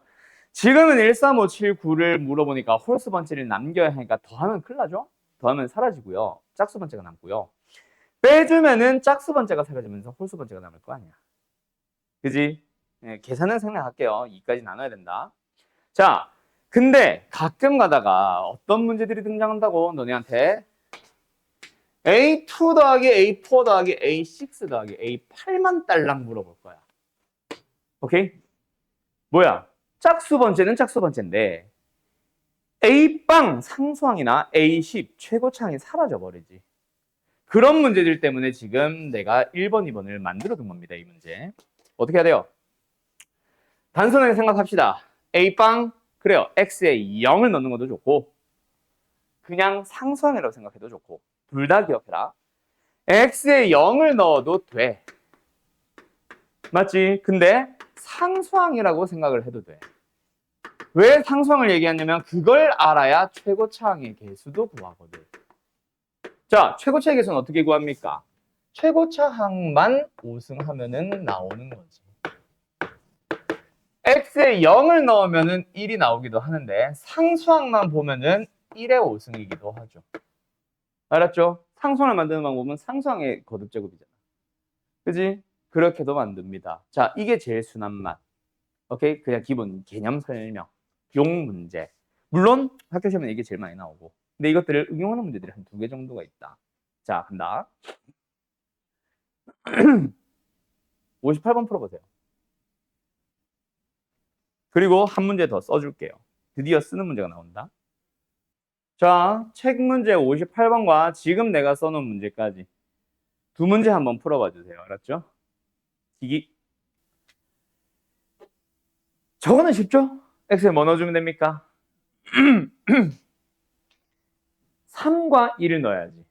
지금은 1, 3, 5, 7, 9를 물어보니까 홀수 번째를 남겨야 하니까 더하면 큰일 나죠? 더하면 사라지고요. 짝수 번째가 남고요. 빼주면은 짝수 번째가 사라지면서 홀수 번째가 남을 거 아니야. 그지? 네, 계산은 생략할게요. 2까지 나눠야 된다. 자, 근데 가끔 가다가 어떤 문제들이 등장한다고 너네한테 A2 더하기 A4 더하기 A6 더하기 A8만 딸랑 물어볼 거야. 오케이? 뭐야? 짝수 번째는 짝수 번째인데 A빵 상수항이나 A10 최고차항이 사라져버리지. 그런 문제들 때문에 지금 내가 1번, 2번을 만들어 둔 겁니다. 이 문제. 어떻게 해야 돼요? 단순하게 생각합시다. A빵, 그래요. X에 0을 넣는 것도 좋고 그냥 상수항이라고 생각해도 좋고 둘 다 기억해라. X에 0을 넣어도 돼. 맞지? 근데 상수항이라고 생각을 해도 돼. 왜 상수항을 얘기하냐면 그걸 알아야 최고차항의 개수도 구하거든. 자, 최고차의 개수는 어떻게 구합니까? 최고차항만 5승하면은 나오는 거지. x에 0을 넣으면은 1이 나오기도 하는데 상수항만 보면은 1의 5승이기도 하죠. 알았죠? 상수항을 만드는 방법은 상수항의 거듭제곱이잖아. 그지? 그렇게도 만듭니다. 자, 이게 제일 순한 맛. 오케이? 그냥 기본 개념 설명. 용 문제. 물론 학교 시험에 이게 제일 많이 나오고. 근데 이것들을 응용하는 문제들이 한 2개 정도가 있다. 자, 간다. 58번 풀어보세요. 그리고 한 문제 더 써줄게요. 드디어 쓰는 문제가 나온다. 자, 책 문제 58번과 지금 내가 써놓은 문제까지 두 문제 한번 풀어봐 주세요. 알았죠? 기기. 저거는 쉽죠? x에 뭐 넣어주면 됩니까? 3과 1을 넣어야지.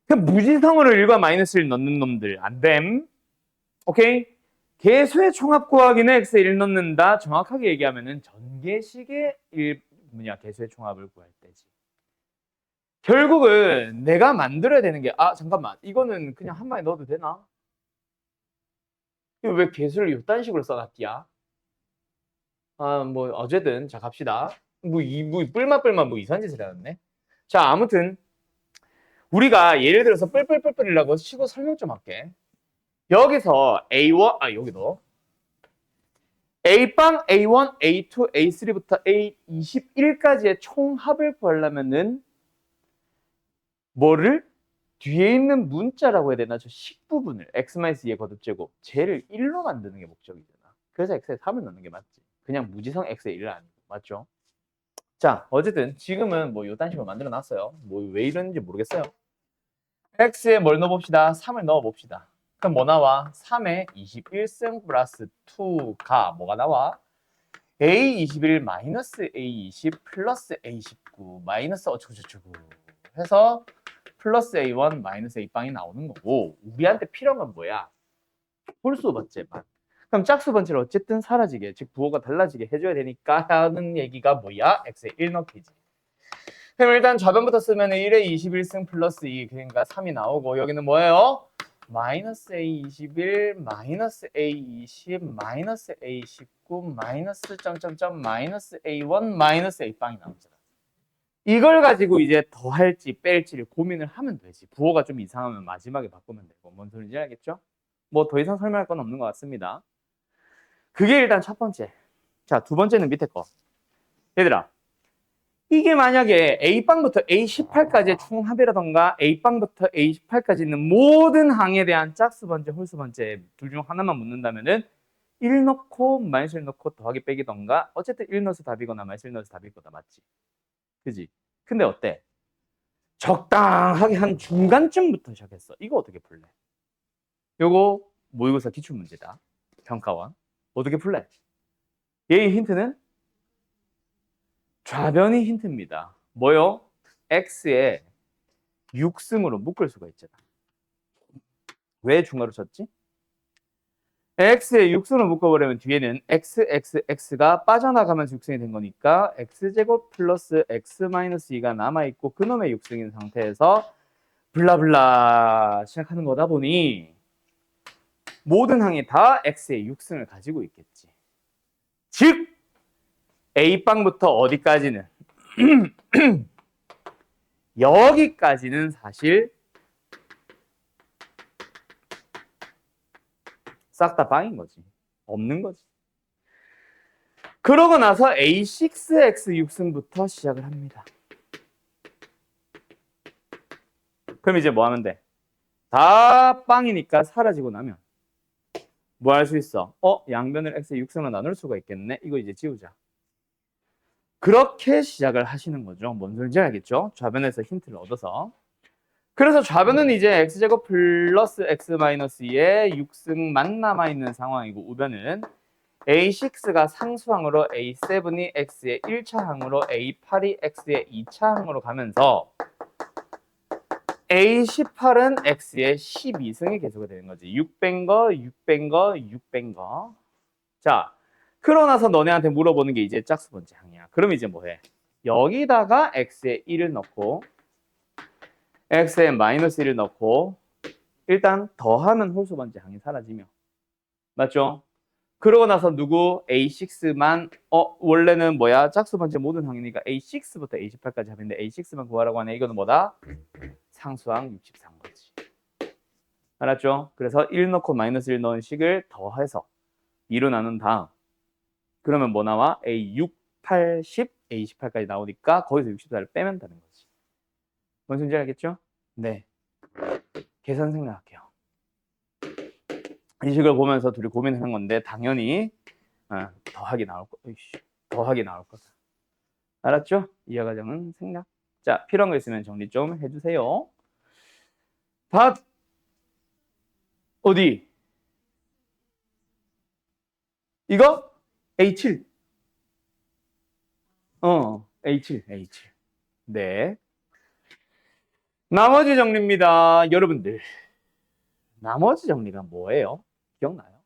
그냥 무지성으로 1과 마이너스를 넣는 놈들 안 됨. 오케이? 개수의 총합 구하기는 x에 1 넣는다. 정확하게 얘기하면은 전개식의 개수의 총합을 구할 때지. 결국은 내가 만들어야 되는 게 잠깐만 이거는 그냥 한 마리 넣어도 되나? 왜 개수를 이딴 식으로 써놨기야? 뭐 어쨌든 자 갑시다. 뭐 뿔맛 뭐 이상한 짓을 해놨네. 자 아무튼 우리가 예를 들어서 뿔뿔뿔뿔이라고 치고 설명 좀 할게. 여기서 A1 여기도 A빵 A1, A2, A3부터 A21까지의 총합을 구하려면은 뭐를? 뒤에 있는 문자라고 해야 되나? 저 식 부분을 x-2의 거듭제곱 쟤를 1로 만드는 게 목적이잖아. 그래서 x에 3을 넣는 게 맞지. 그냥 무지성 x에 1을 아니고. 맞죠? 자 어쨌든 지금은 뭐 요딴 식으로 만들어 놨어요. 뭐 왜 이러는지 모르겠어요. x에 뭘 넣어봅시다. 3을 넣어봅시다. 그럼 뭐 나와? 3에 21승 플러스 2가 뭐가 나와? A21 마이너스 A20 플러스 A19 마이너스 어쩌고저쩌고 해서 플러스 A1 마이너스 A빵이 나오는 거고 우리한테 필요한 건 뭐야? 홀수 번째만. 그럼 짝수 번째를 어쨌든 사라지게 즉 부호가 달라지게 해줘야 되니까 하는 얘기가 뭐야? x에 1 넣기지. 그럼 일단 좌변부터 쓰면 1에 21승 플러스 2 그러니까 3이 나오고 여기는 뭐예요? 마이너스 A21 마이너스 A20 마이너스 A19 마이너스 점점점 마이너스 A1 마이너스 A빵이 나오잖아. 이걸 가지고 이제 더할지 뺄지를 고민을 하면 되지. 부호가 좀 이상하면 마지막에 바꾸면 되고. 뭔 소리인지 알겠죠? 뭐 더 이상 설명할 건 없는 것 같습니다. 그게 일단 첫 번째. 자, 두 번째는 밑에 거. 얘들아, 이게 만약에 A빵부터 A18까지의 총합이라던가 A빵부터 A18까지 있는 모든 항에 대한 짝수 번째, 홀수 번째 둘 중 하나만 묻는다면은 1 넣고 마이너스 1 넣고 더하기 빼기던가 어쨌든 1 넣어서 답이거나 마이너스 1 넣어서 답이거나 맞지? 그지? 근데 어때? 적당하게 한 중간쯤부터 시작했어. 이거 어떻게 풀래? 요거 모의고사 기출문제다. 평가원. 어떻게 풀래? 얘의 힌트는 좌변이 힌트입니다. 뭐요? x에 6승으로 묶을 수가 있잖아. 왜 중괄호 쳤지? x에 6승으로 묶어버리면 뒤에는 x가 빠져나가면서 6승이 된 거니까 x제곱 플러스 x-2가 남아있고 그놈의 6승인 상태에서 블라블라 시작하는 거다 보니 모든 항이 다 x의 6승을 가지고 있겠지. 즉 A빵부터 어디까지는 여기까지는 사실 싹 다 빵인 거지. 없는 거지. 그러고 나서 A6X 6승부터 시작을 합니다. 그럼 이제 뭐 하면 돼? 다 빵이니까 사라지고 나면 뭐 할 수 있어? 양변을 X의 6승으로 나눌 수가 있겠네. 이거 이제 지우자. 그렇게 시작을 하시는 거죠. 뭔 소리인지 알겠죠? 좌변에서 힌트를 얻어서. 그래서 좌변은 이제 x제곱 플러스 x-2의 6승만 남아있는 상황이고 우변은 a6가 상수항으로 a7이 x의 1차 항으로 a8이 x의 2차 항으로 가면서 a18은 x의 12승이 계속이 되는 거지. 6뺀 거, 6뺀 거, 6뺀 거. 자, 그러고 나서 너네한테 물어보는 게 이제 짝수 번째 항이야. 그럼 이제 뭐해? 여기다가 x의 1을 넣고 x에 마이너스 1을 넣고 일단 더하면 홀수 번째 항이 사라지며 맞죠? 그러고 나서 누구? A6만 원래는 뭐야? 짝수 번째 모든 항이니까 A6부터 A18까지 합인데 A6만 구하라고 하네. 이거는 뭐다? 상수항 64거지. 알았죠? 그래서 1 넣고 마이너스 1 넣은 식을 더해서 2로 나눈 다음 그러면 뭐 나와? A6, 8, 10, A18까지 나오니까 거기서 64를 빼면 되는 거지. 뭔 소리인지 알겠죠? 네. 계산 생각할게요. 이 식을 보면서 둘이 고민한 건데 당연히 더하기 나올 거다. 알았죠? 이하 과정은 생략. 자, 필요한 거 있으면 정리 좀 해주세요. 답 어디? 이거? A7. A7. 네. 나머지 정리입니다. 여러분들. 나머지 정리가 뭐예요? 기억나요?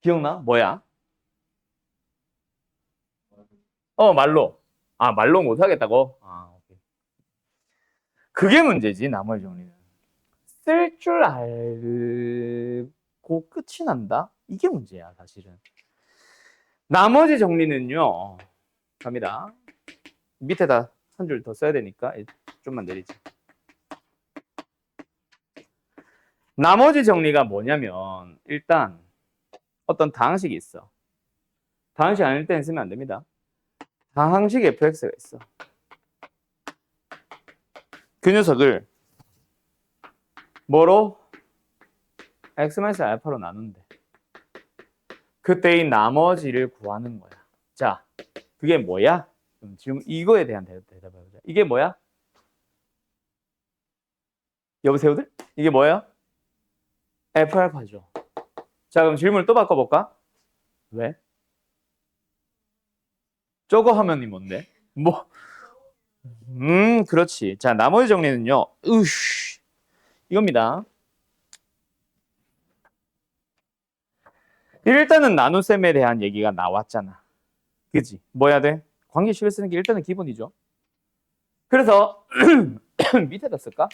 기억나? 뭐야? 말로. 말로 못하겠다고? 오케이. 그게 문제지, 나머지 정리는. 쓸 줄 알고 끝이 난다? 이게 문제야, 사실은. 나머지 정리는요, 갑니다. 밑에다 한 줄 더 써야 되니까 좀만 내리자. 나머지 정리가 뭐냐면 일단 어떤 다항식이 있어. 다항식 아닐 때는 쓰면 안 됩니다. 다항식 fx가 있어. 그 녀석을 뭐로? x-알파로 나눈대. 그때의 나머지를 구하는 거야. 자, 그게 뭐야? 지금 이거에 대한 대답해보자. 이게 뭐야? 여보세요들? 이게 뭐야? F알파죠. 자, 그럼 질문을 또 바꿔볼까? 왜? 저거 하면이 뭔데? 그렇지. 자, 나머지 정리는요. 이겁니다. 일단은 나눗셈에 대한 얘기가 나왔잖아. 그지? 뭐 해야 돼? 관계식을 쓰는 게 일단은 기본이죠. 그래서 밑에다 쓸까?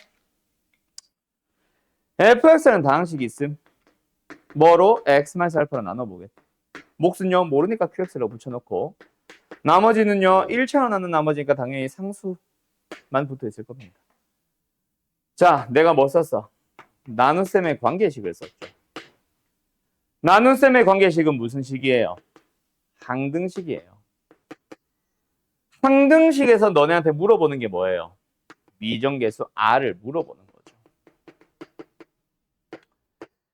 fx라는 다항식이 있음. 뭐로? x-알파로 나눠보겠다. 몫은요 모르니까 qx로 붙여놓고 나머지는요 1차로 나눈 나머지니까 당연히 상수만 붙어있을 겁니다. 자, 내가 뭐 썼어? 나눗셈의 관계식을 썼죠. 나눗셈의 관계식은 무슨 식이에요? 항등식이에요. 항등식에서 너네한테 물어보는 게 뭐예요? 미정계수 R을 물어보는 거죠.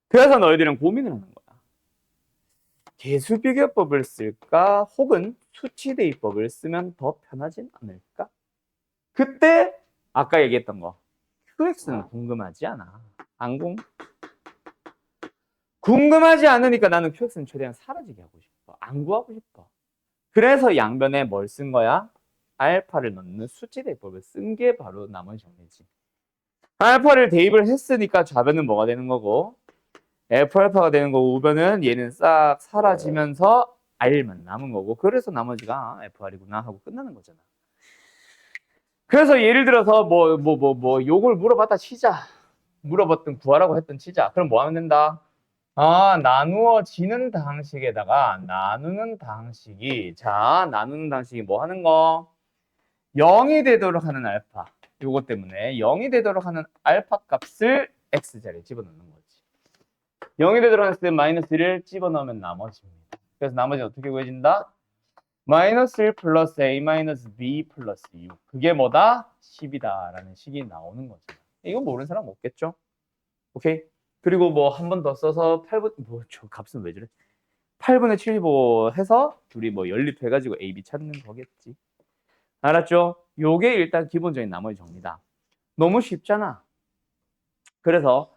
그래서 너희들은 고민을 하는 거야. 계수비교법을 쓸까? 혹은 수치대입법을 쓰면 더 편하진 않을까? 그때 아까 얘기했던 거 QX는 궁금하지 않아. 안 궁금하지 않으니까 나는 QX는 최대한 사라지게 하고 싶어. 안 구하고 싶어. 그래서 양변에 뭘 쓴 거야? 알파를 넣는 수치대입법을 쓴 게 바로 나머지 정리지. 알파를 대입을 했으니까 좌변은 뭐가 되는 거고 F알파가 되는 거고 우변은 얘는 싹 사라지면서 R만 남은 거고 그래서 나머지가 FR이구나 하고 끝나는 거잖아. 그래서 예를 들어서 요걸 물어봤다 치자. 물어봤던 구하라고 했던 치자. 그럼 뭐 하면 된다? 나누어지는 방식에다가 나누는 방식이 나누는 방식이 뭐 하는 거? 0이 되도록 하는 알파. 요것 때문에 0이 되도록 하는 알파 값을 x자리에 집어넣는 거지. 0이 되도록 했을 때 마이너스 1을 집어넣으면 나머지입니다. 그래서 나머지는 어떻게 구해진다? 마이너스 1 플러스 a 마이너스 b 플러스 6. 그게 뭐다? 10이다 라는 식이 나오는 거죠. 이거 모르는 사람 없겠죠? 오케이? 그리고 뭐 한 번 더 써서 8분, 저 값은 왜 저래? 8분의 75 해서 둘이 뭐 연립해가지고 a, b 찾는 거겠지. 알았죠? 요게 일단 기본적인 나머지 정리다. 너무 쉽잖아. 그래서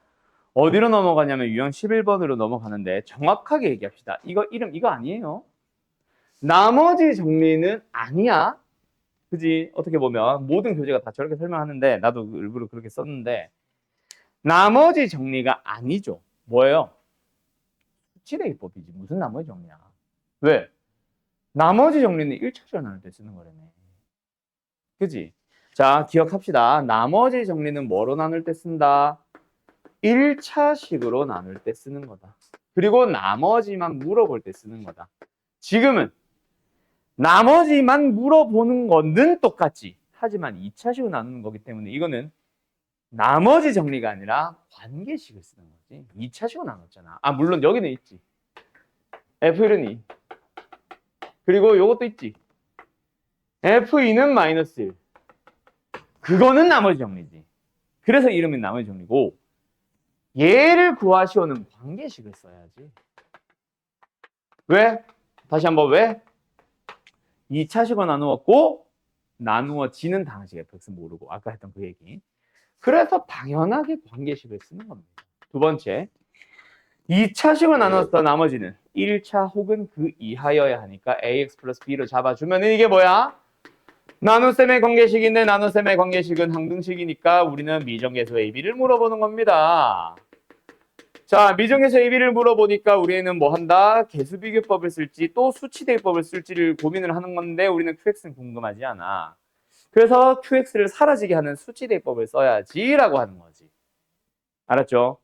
어디로 넘어가냐면 유형 11번으로 넘어가는데 정확하게 얘기합시다. 이거 이름 이거 아니에요. 나머지 정리는 아니야. 그지? 어떻게 보면 모든 교재가 다 저렇게 설명하는데 나도 일부러 그렇게 썼는데 나머지 정리가 아니죠. 뭐예요? 수치대입법이지. 무슨 나머지 정리야. 왜? 나머지 정리는 1차적으로 나눌 때 쓰는 거라네. 그지? 자, 기억합시다. 나머지 정리는 뭐로 나눌 때 쓴다? 1차식으로 나눌 때 쓰는 거다. 그리고 나머지만 물어볼 때 쓰는 거다. 지금은 나머지만 물어보는 거는 똑같지. 하지만 2차식으로 나누는 거기 때문에 이거는 나머지 정리가 아니라 관계식을 쓰는 거지. 2차식으로 나눴잖아. 물론 여기는 있지. F1은 2. 그리고 요것도 있지. F2는 마이너스 1. 그거는 나머지 정리지. 그래서 이름이 나머지 정리고 얘를 구하시오는 관계식을 써야지. 왜? 다시 한번 왜? 2차식으로 나누었고 나누어지는 방식 fx 모르고 아까 했던 그 얘기. 그래서 당연하게 관계식을 쓰는 겁니다. 두 번째, 2차식으로 나눴던 나머지는 1차 혹은 그 이하여야 하니까 ax 플러스 b로 잡아주면 이게 뭐야? 나눗셈의 관계식인데 나눗셈의 관계식은 항등식이니까 우리는 미정계수 ab를 물어보는 겁니다. 자, 미정계수 ab를 물어보니까 우리는 뭐 한다? 계수비교법을 쓸지 또 수치대입법을 쓸지를 고민을 하는 건데 우리는 qx는 궁금하지 않아. 그래서 qx를 사라지게 하는 수치대입법을 써야지 라고 하는 거지. 알았죠?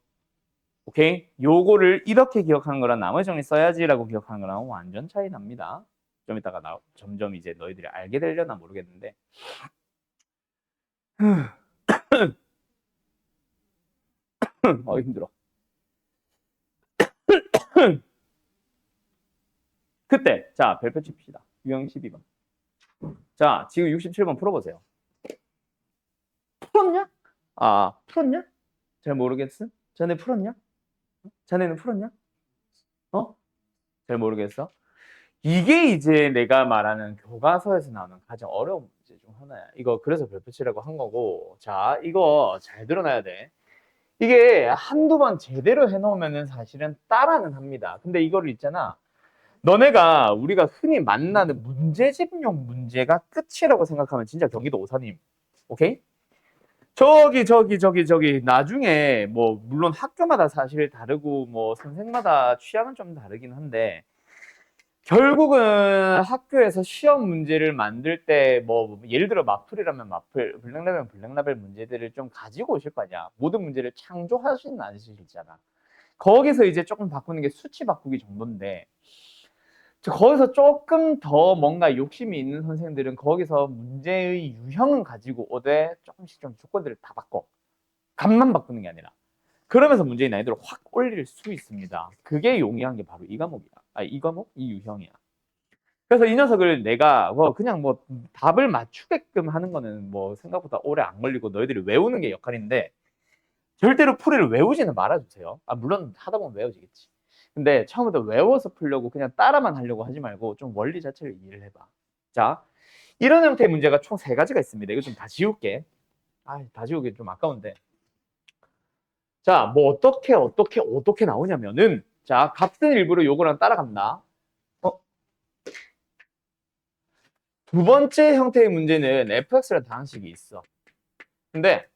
오케이? 요거를 이렇게 기억하는 거랑 나머지 정리 써야지 라고 기억하는 거랑 완전 차이 납니다. 좀 이따가 점점 이제 너희들이 알게 되려나 모르겠는데 힘들어. 그때 자 별표 칩시다. 유형 12번. 자 지금 67번 풀어보세요. 풀었냐? 풀었냐? 잘 모르겠어? 자네 풀었냐? 자네는 풀었냐? 잘 모르겠어? 이게 이제 내가 말하는 교과서에서 나오는 가장 어려운 문제 중 하나야. 이거 그래서 별표 치라고 한 거고 자 이거 잘 들어놔야 돼. 이게 한두 번 제대로 해놓으면은 사실은 따라는 합니다. 근데 이거를 있잖아. 너네가 우리가 흔히 만나는 문제집용 문제가 끝이라고 생각하면 진짜 경기도 오사님. 오케이? 저기 나중에 뭐 물론 학교마다 사실 다르고 뭐 선생마다 취향은 좀 다르긴 한데 결국은 학교에서 시험 문제를 만들 때 뭐 예를 들어 마플이라면 마플, 블랙라벨 블랙라벨 문제들을 좀 가지고 오실 거 아니야. 모든 문제를 창조하시는 않으시잖아. 거기서 이제 조금 바꾸는 게 수치 바꾸기 정도인데 거기서 조금 더 뭔가 욕심이 있는 선생님들은 거기서 문제의 유형은 가지고 오되 조금씩 좀 조건들을 다 바꿔. 값만 바꾸는 게 아니라. 그러면서 문제의 난이도를 확 올릴 수 있습니다. 그게 용이한 게 바로 이 과목이야. 이 과목? 이 유형이야. 그래서 이 녀석을 내가 그냥 답을 맞추게끔 하는 거는 생각보다 오래 안 걸리고 너희들이 외우는 게 역할인데 절대로 풀이를 외우지는 말아주세요. 물론 하다 보면 외워지겠지. 근데 처음부터 외워서 풀려고 그냥 따라만 하려고 하지 말고 좀 원리 자체를 이해를 해봐. 자, 이런 형태의 문제가 총 3가지가 있습니다. 이거 좀 다 지울게. 다 지우기 좀 아까운데. 자, 어떻게 나오냐면은, 자, 값은 일부러 요거랑 따라간다. 두 번째 형태의 문제는 fx라는 방식이 있어. 근데,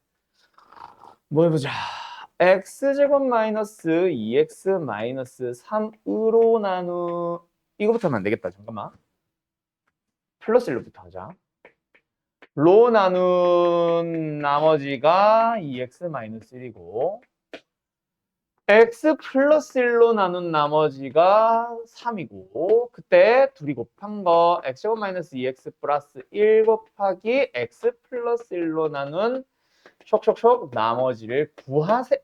해보자. x제곱 마이너스 2x 마이너스 3으로 이거부터 하면 안 되겠다. 잠깐만. 플러스 1로부터 하자. 로 나눈 나머지가 2x 마이너스 1이고, x 플러스 1로 나눈 나머지가 3이고, 그때 둘이 곱한 거 x제곱 마이너스 2x 플러스 1 곱하기 x 플러스 1로 나눈 촉촉촉 나머지를 구하세요.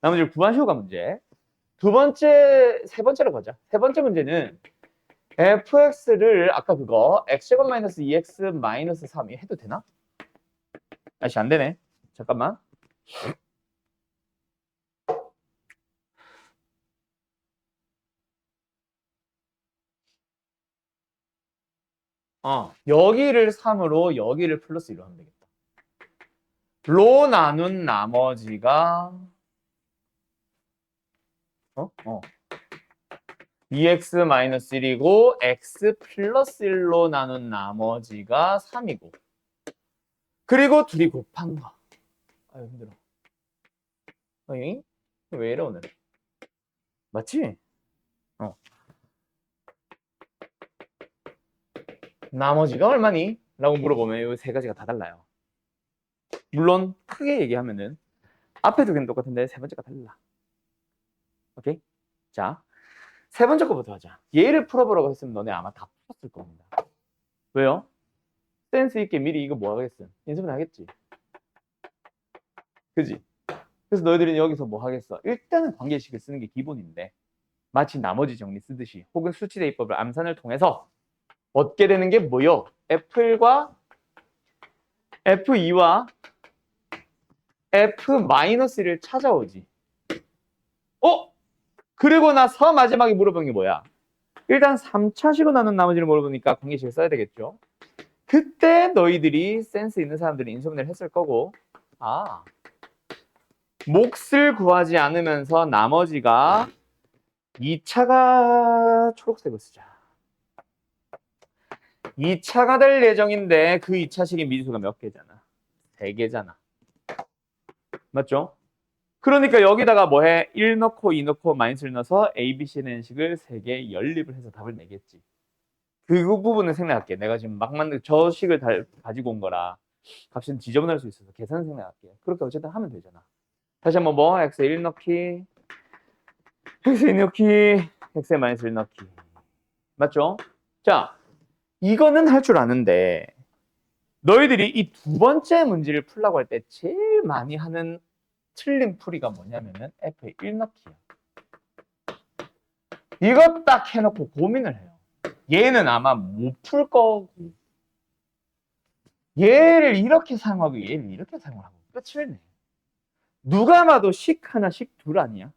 나머지를 구하시오가 문제. 세 번째로 가자. 세 번째 문제는 fx를 아까 그거 x제곱 마이너스 2x 마이너스 3이 해도 되나? 아씨 안 되네. 잠깐만. 여기를 3으로 여기를 플러스 1로 하면 되겠다. 로 나눈 나머지가 2x-1이고 x 플러스 1로 나눈 나머지가 3이고 그리고 둘이 곱한 거. 아유 힘들어. 왜 이래 오늘? 맞지? 나머지가 얼마니? 라고 물어보면 이 3가지가 다 달라요. 물론 크게 얘기하면은 앞에 2개는 똑같은데 3번째가 달라. 오케이? 자, 3번째 거부터 하자. 얘를 풀어보라고 했으면 너네 아마 다 풀었을 겁니다. 왜요? 센스 있게 미리 이거 뭐 하겠어? 연습은 하겠지. 그지? 그래서 너희들은 여기서 뭐 하겠어? 일단은 관계식을 쓰는 게 기본인데 마치 나머지 정리 쓰듯이 혹은 수치 대입법을 암산을 통해서 얻게 되는 게 뭐요? F1과 F2와 F-1을 찾아오지. 그리고 나서 마지막에 물어본 게 뭐야? 일단 3차식으로 나눈 나머지를 물어보니까 관계식을 써야 되겠죠. 그때 너희들이 센스 있는 사람들이 인수분해를 했을 거고 몫을 구하지 않으면서 나머지가 2차가 초록색을 쓰자. 2차가 될 예정인데 그 2차식의 미지수가 몇 개잖아? 3개잖아. 맞죠? 그러니까 여기다가 뭐해? 1 넣고 2 넣고 마이너스를 넣어서 A, B, C라는 식을 3개 연립을 해서 답을 내겠지. 그 부분을 생략할게. 내가 지금 막 만든 저 식을 가지고 온 거라 값은 지저분할 수 있어서 계산을 생략할게. 그렇게 어쨌든 하면 되잖아. 다시 한번 x에 1 넣기, x에 2 넣기, x에 마이너스 1 넣기. 맞죠? 자, 이거는 할 줄 아는데 너희들이 이 두 번째 문제를 풀라고 할 때 제일 많이 하는 틀린 풀이가 뭐냐면은 f에 1 넣기야. 이거 딱 해놓고 고민을 해요. 얘는 아마 못 풀 거고 얘를 이렇게 사용하고 얘를 이렇게 사용하고 끝을 내. 누가 봐도 식 하나, 식 둘 아니야?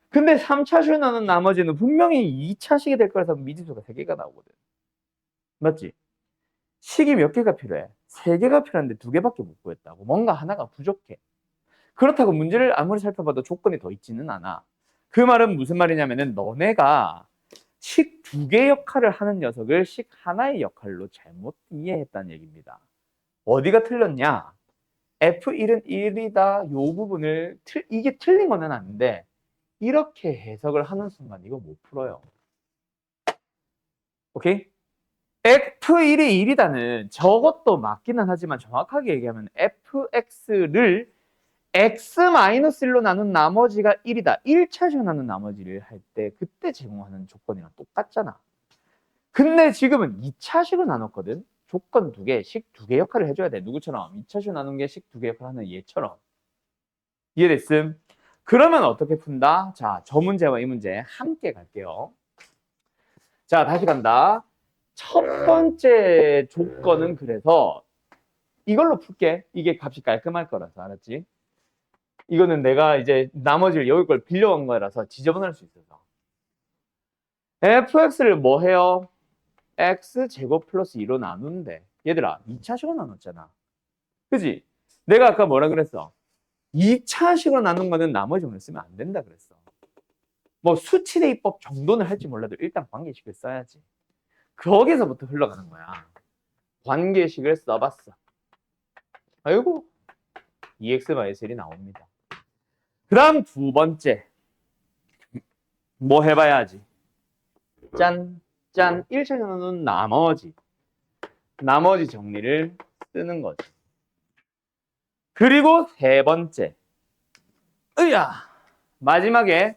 근데 3차식을 나눈 나머지는 분명히 2차식이 될 거라서 미지수가 3개가 나오거든. 맞지? 식이 몇 개가 필요해? 3개가 필요한데 2개밖에 못 구했다고. 뭔가 하나가 부족해. 그렇다고 문제를 아무리 살펴봐도 조건이 더 있지는 않아. 그 말은 무슨 말이냐면은 너네가 식 2개 역할을 하는 녀석을 식 하나의 역할로 잘못 이해했다는 얘기입니다. 어디가 틀렸냐? F1은 1이다. 요 부분을 이게 틀린 거는 아닌데 이렇게 해석을 하는 순간 이거 못 풀어요. 오케이? F1이 1이다는 저것도 맞기는 하지만 정확하게 얘기하면 fx를 x-1로 나눈 나머지가 1이다. 1차식으로 나눈 나머지를 할 때 그때 제공하는 조건이랑 똑같잖아. 근데 지금은 2차식으로 나눴거든. 조건 2개, 식 2개 역할을 해줘야 돼. 누구처럼? 2차식으로 나눈 게 식 2개 역할을 하는 얘처럼. 이해됐음? 그러면 어떻게 푼다? 자, 저 문제와 이 문제 함께 갈게요. 자, 다시 간다. 첫 번째 조건은 그래서 이걸로 풀게. 이게 값이 깔끔할 거라서, 알았지? 이거는 내가 이제 나머지를 여기 걸 빌려온 거라서 지저분할 수 있어서. fx를 뭐 해요? x제곱 플러스 2로 나누는데 얘들아 2차식으로 나눴잖아. 그지? 내가 아까 뭐라 그랬어? 2차식으로 나눈 거는 나머지 문을 쓰면 안 된다 그랬어. 뭐 수치대입법 정도는 할지 몰라도 일단 관계식을 써야지. 거기서부터 흘러가는 거야. 관계식을 써봤어. 아이고 2x-1이 나옵니다. 그 다음 두 번째 뭐 해봐야지. 짠! 짠! 1차적으로는 나머지 정리를 쓰는 거지. 그리고 세 번째 으야! 마지막에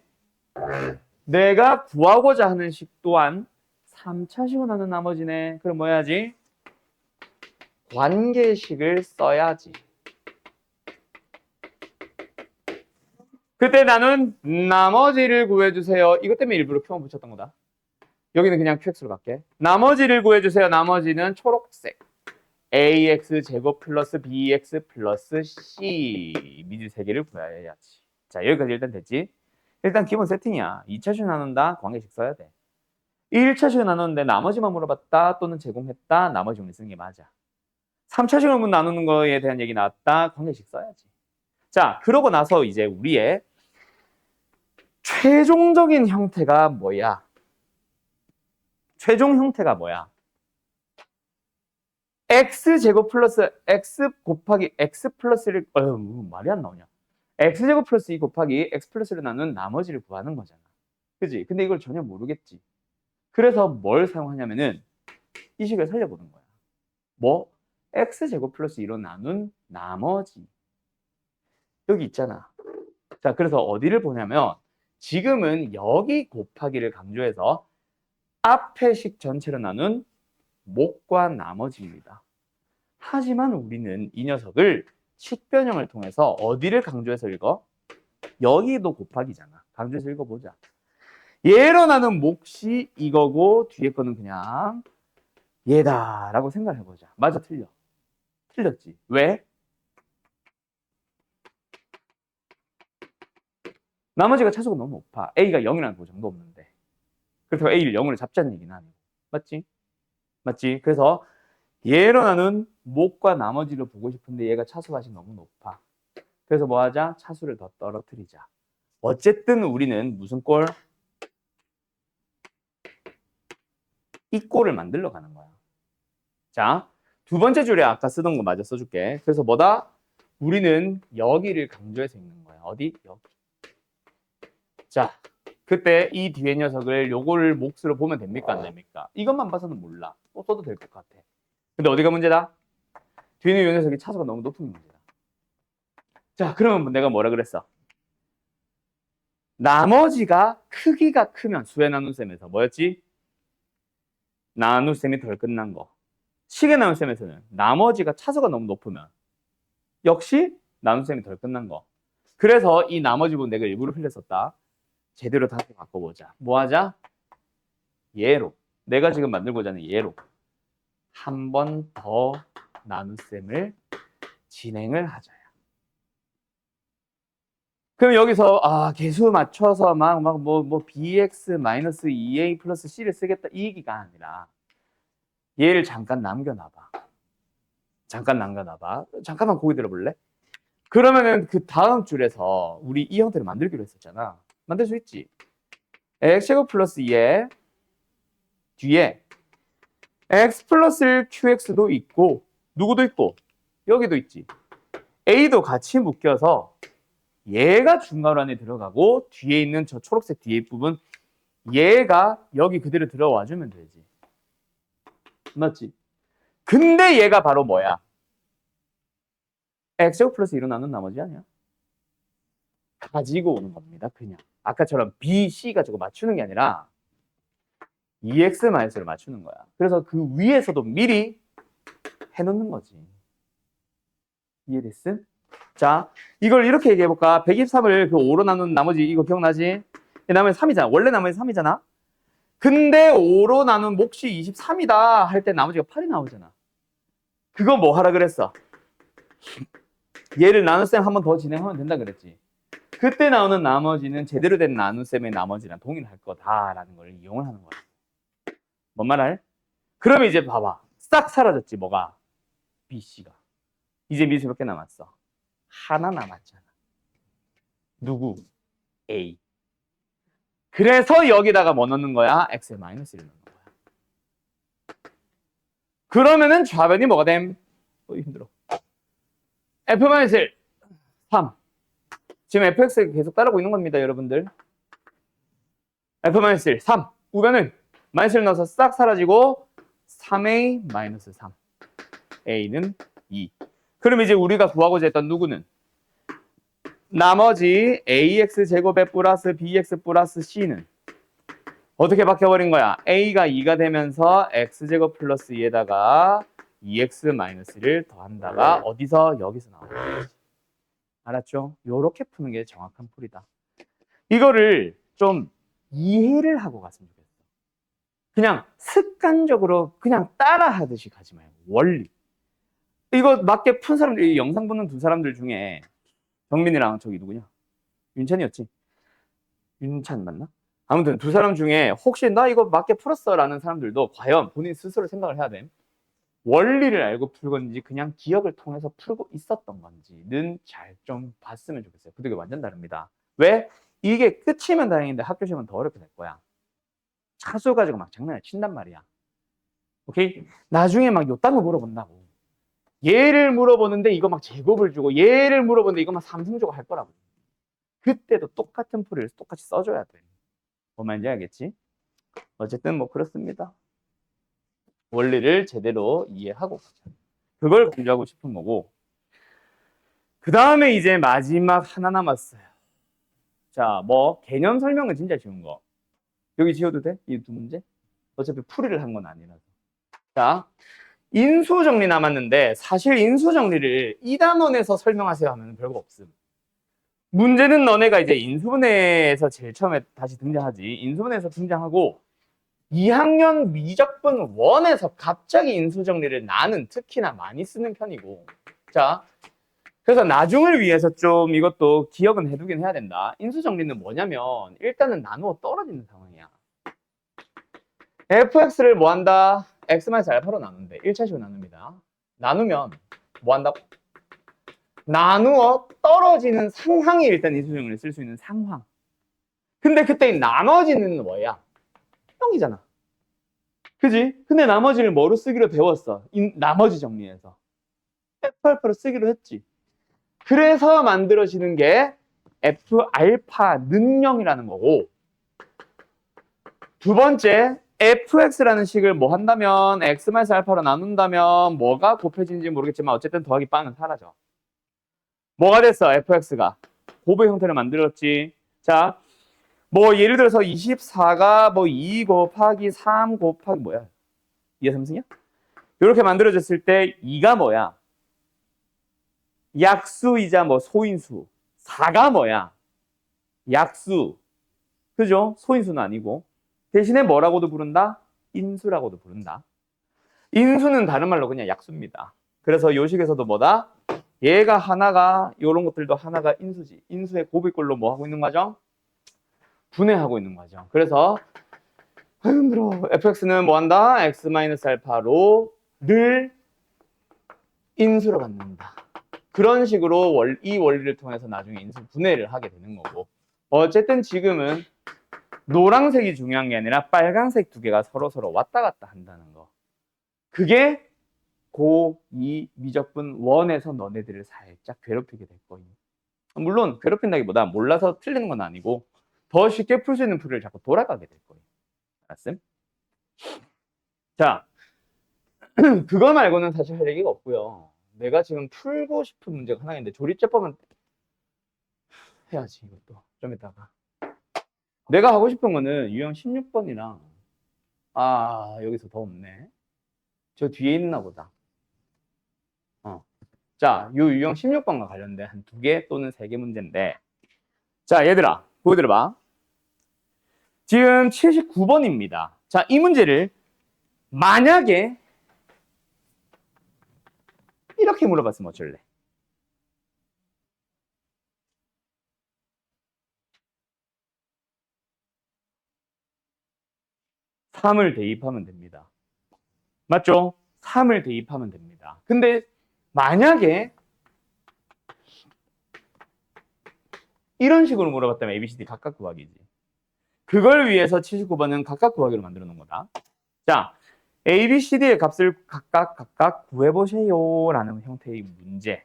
내가 구하고자 하는 식 또한 3차식으로 나눈 나머지네. 그럼 뭐 해야지? 관계식을 써야지. 그때 나는 나머지를 구해주세요. 이것 때문에 일부러 큐만 붙였던 거다. 여기는 그냥 QX로 갈게. 나머지를 구해주세요. 나머지는 초록색. AX 제곱 플러스 BX 플러스 C 미지 세 개를 구해야지. 자, 여기까지 일단 됐지? 일단 기본 세팅이야. 2차식 나눈다. 관계식 써야 돼. 1차식을 나누는데 나머지만 물어봤다 또는 제공했다. 나머지 문제 쓰는 게 맞아. 3차식을 나누는 거에 대한 얘기 나왔다. 관계식 써야지. 자, 그러고 나서 이제 우리의 최종적인 형태가 뭐야? 최종 형태가 뭐야? x제곱 플러스 x 곱하기 x 플러스를 말이 안 나오냐? x제곱 플러스 2 곱하기 x 플러스를 나눈 나머지를 구하는 거잖아. 그지? 근데 이걸 전혀 모르겠지. 그래서 뭘 사용하냐면은 이 식을 살려보는 거야. 뭐? x제곱 플러스 2로 나눈 나머지. 여기 있잖아. 자, 그래서 어디를 보냐면 지금은 여기 곱하기를 강조해서 앞에 식 전체로 나눈 목과 나머지입니다. 하지만 우리는 이 녀석을 식변형을 통해서 어디를 강조해서 읽어? 여기도 곱하기잖아. 강조해서 읽어보자. 얘로 나눈 몫이 이거고 뒤에 거는 그냥 얘다라고 생각을 해보자. 맞아, 틀려. 틀렸지. 왜? 나머지가 차수가 너무 높아. A가 0이라는 보장도 없는데. 그렇다고 A를 0으로 잡자는 얘기는 아니고. 맞지? 맞지? 그래서 얘로 나눈 몫과 나머지를 보고 싶은데 얘가 차수값이 너무 높아. 그래서 뭐 하자? 차수를 더 떨어뜨리자. 어쨌든 우리는 무슨 꼴? 이 꼴을 만들러 가는 거야. 자, 두 번째 줄에 아까 쓰던 거 마저 써줄게. 그래서 뭐다? 우리는 여기를 강조해서 읽는 거야. 어디? 여기. 자, 그때 이 뒤에 녀석을 요거를 몫으로 보면 됩니까? 안 됩니까? 이것만 봐서는 몰라. 또 써도 될 것 같아. 근데 어디가 문제다? 뒤에 있는 요 녀석이 차수가 너무 높은 게 문제다. 자, 그러면 내가 뭐라 그랬어? 나머지가 크기가 크면 수의 나눗셈에서 뭐였지? 나눗셈이 덜 끝난 거. 식의 나눗셈에서는 나머지가 차수가 너무 높으면 역시 나눗셈이 덜 끝난 거. 그래서 이 나머지 부분 내가 일부러 흘렸었다. 제대로 다시 바꿔보자. 뭐 하자? 얘로. 내가 지금 만들고자 하는 얘로. 한 번 더 나눗셈을 진행을 하자야. 그럼 여기서 개수 맞춰서 뭐 bx-2a 플러스 c를 쓰겠다 이 얘기가 아니라 얘를 잠깐 남겨놔봐. 잠깐만 고개 들어볼래? 그러면은 그 다음 줄에서 우리 이 형태를 만들기로 했었잖아. 만들 수 있지. x제곱 플러스 2에 뒤에 x 플러스 qx도 있고 누구도 있고 여기도 있지. a도 같이 묶여서 얘가 중괄호 안에 들어가고 뒤에 있는 저 초록색 뒤에 부분 얘가 여기 그대로 들어와 주면 되지. 맞지? 근데 얘가 바로 뭐야? x제곱 플러스 2로 나눈 나머지 아니야? 가지고 오는 겁니다. 그냥 아까처럼 b, c 가지고 맞추는 게 아니라 EX-를 맞추는 거야. 그래서 그 위에서도 미리 해놓는 거지. 이해됐음? 자, 이걸 이렇게 얘기해볼까? 123을 그 5로 나눈 나머지 이거 기억나지? 나머지 3이잖아. 원래 나머지 3이잖아? 근데 5로 나눈 몫이 23이다 할 때 나머지가 8이 나오잖아. 그거 뭐 하라 그랬어? 얘를 나눗셈 한 번 더 진행하면 된다 그랬지. 그때 나오는 나머지는 제대로 된 나눗셈의 나머지랑 동일할 거다라는 걸 이용을 하는 거야. 뭔 말할? 그러면 이제 봐봐. 싹 사라졌지, 뭐가? BC가. 이제 미수 몇 개 남았어? 하나 남았잖아. 누구? A. 그래서 여기다가 뭐 넣는 거야? X에 마이너스를 넣는 거야. 그러면은 좌변이 뭐가 됨? 힘들어. F-1, 3. 지금 fx를 계속 따르고 있는 겁니다, 여러분들. F-1, 3. 우변은 마이너스를 넣어서 싹 사라지고 3a-3. a는 2. 그럼 이제 우리가 구하고자 했던 누구는? 나머지 ax제곱에 플러스 bx 플러스 c는 어떻게 바뀌어버린 거야? a가 2가 되면서 x제곱 플러스 2에다가 2x-1을 더한다가 어디서? 여기서 나와. 알았죠? 요렇게 푸는 게 정확한 풀이다. 이거를 좀 이해를 하고 갔으면 좋겠어. 그냥 습관적으로 그냥 따라 하듯이 가지 말고 원리. 이거 맞게 푼 사람들, 이 영상 보는 두 사람들 중에 정민이랑 저기 누구냐? 윤찬이었지? 윤찬 맞나? 아무튼 두 사람 중에 혹시 나 이거 맞게 풀었어 라는 사람들도 과연 본인 스스로 생각을 해야 돼. 원리를 알고 풀건지 그냥 기억을 통해서 풀고 있었던 건지는 잘 좀 봤으면 좋겠어요. 그게 완전 다릅니다. 왜? 이게 끝이면 다행인데 학교 시험은 더 어렵게 될 거야. 차수 가지고 막 장난을 친단 말이야. 오케이? 나중에 막 요딴 거 물어본다고. 얘를 물어보는데 이거 막 제곱을 주고 얘를 물어보는데 이거 막 삼승 주고 할 거라고. 그때도 똑같은 풀이를 똑같이 써줘야 돼. 뭔 말인지 알겠지? 어쨌든 뭐 그렇습니다. 원리를 제대로 이해하고 그걸 강조하고 싶은 거고, 그 다음에 이제 마지막 하나 남았어요. 자, 뭐 개념 설명은 진짜 쉬운 거. 여기 지워도 돼? 이 두 문제? 어차피 풀이를 한 건 아니라서. 자, 인수정리 남았는데 사실 인수정리를 2단원에서 설명하세요 하면 별거 없음. 문제는 너네가 이제 인수분해에서 제일 처음에 다시 등장하지. 인수분해에서 등장하고 2학년 미적분 1에서 갑자기 인수정리를 나는 특히나 많이 쓰는 편이고. 자, 그래서 나중을 위해서 좀 이것도 기억은 해두긴 해야 된다. 인수정리는 뭐냐면 일단은 나누어 떨어지는 상황이야. fx를 뭐 한다? x-알파로 나누는데 1차식으로 나눕니다. 나누면 뭐 한다고? 나누어 떨어지는 상황이 일단 인수정리를 쓸 수 있는 상황. 근데 그때 나머지는 뭐야? 0이잖아. 그지? 근데 나머지를 뭐로 쓰기로 배웠어? 나머지 정리해서 F알파로 쓰기로 했지. 그래서 만들어지는 게 F알파 는영이라는 거고, 두 번째 fx라는 식을 뭐 한다면 x-알파로 나눈다면 뭐가 곱해지는지 모르겠지만 어쨌든 더하기 빵은 사라져. 뭐가 됐어? fx가 곱의 형태를 만들었지. 자, 뭐 예를 들어서 24가 뭐 2 곱하기 3 곱하기 뭐야? 2가 3승이야? 이렇게 만들어졌을 때 2가 뭐야? 약수이자 뭐 소인수. 4가 뭐야? 약수. 그죠? 소인수는 아니고. 대신에 뭐라고도 부른다? 인수라고도 부른다. 인수는 다른 말로 그냥 약수입니다. 그래서 요식에서도 뭐다? 얘가 하나가, 요런 것들도 하나가 인수지. 인수의 곱이꼴로 뭐 하고 있는 과정? 분해하고 있는 과정. 그래서 힘들어. fx는 뭐 한다? x-알파로 늘 인수로 갖는다. 그런 식으로 이 원리를 통해서 나중에 인수 분해를 하게 되는 거고, 어쨌든 지금은 노란색이 중요한 게 아니라 빨간색 두 개가 서로 왔다 갔다 한다는 거. 그게 고2 미적분 1에서 너네들을 살짝 괴롭히게 될 거예요. 물론 괴롭힌다기보다 몰라서 틀리는 건 아니고 더 쉽게 풀 수 있는 풀을 자꾸 돌아가게 될 거예요. 알았음? 자, 그거 말고는 사실 할 얘기가 없고요. 내가 지금 풀고 싶은 문제가 하나 있는데 조립제법은 해야지. 이것도 좀 이따가. 내가 하고 싶은 거는 유형 16번이랑 여기서 더 없네. 저 뒤에 있나 보다. 자, 요 유형 16번과 관련된 한 2개 또는 3개 문제인데, 자, 얘들아 보여드려봐. 지금 79번입니다. 자, 이 문제를 만약에 이렇게 물어봤으면 어쩔래? (3을) 대입하면 됩니다. 맞죠? 3을 대입하면 됩니다. 근데 만약에 이런 식으로 물어봤다면 ABCD 각각 구하기지. 그걸 위해서 79번은 각각 구하기로 만들어 놓은 거다. 자, ABCD의 값을 각각 구해보세요 라는 형태의 문제.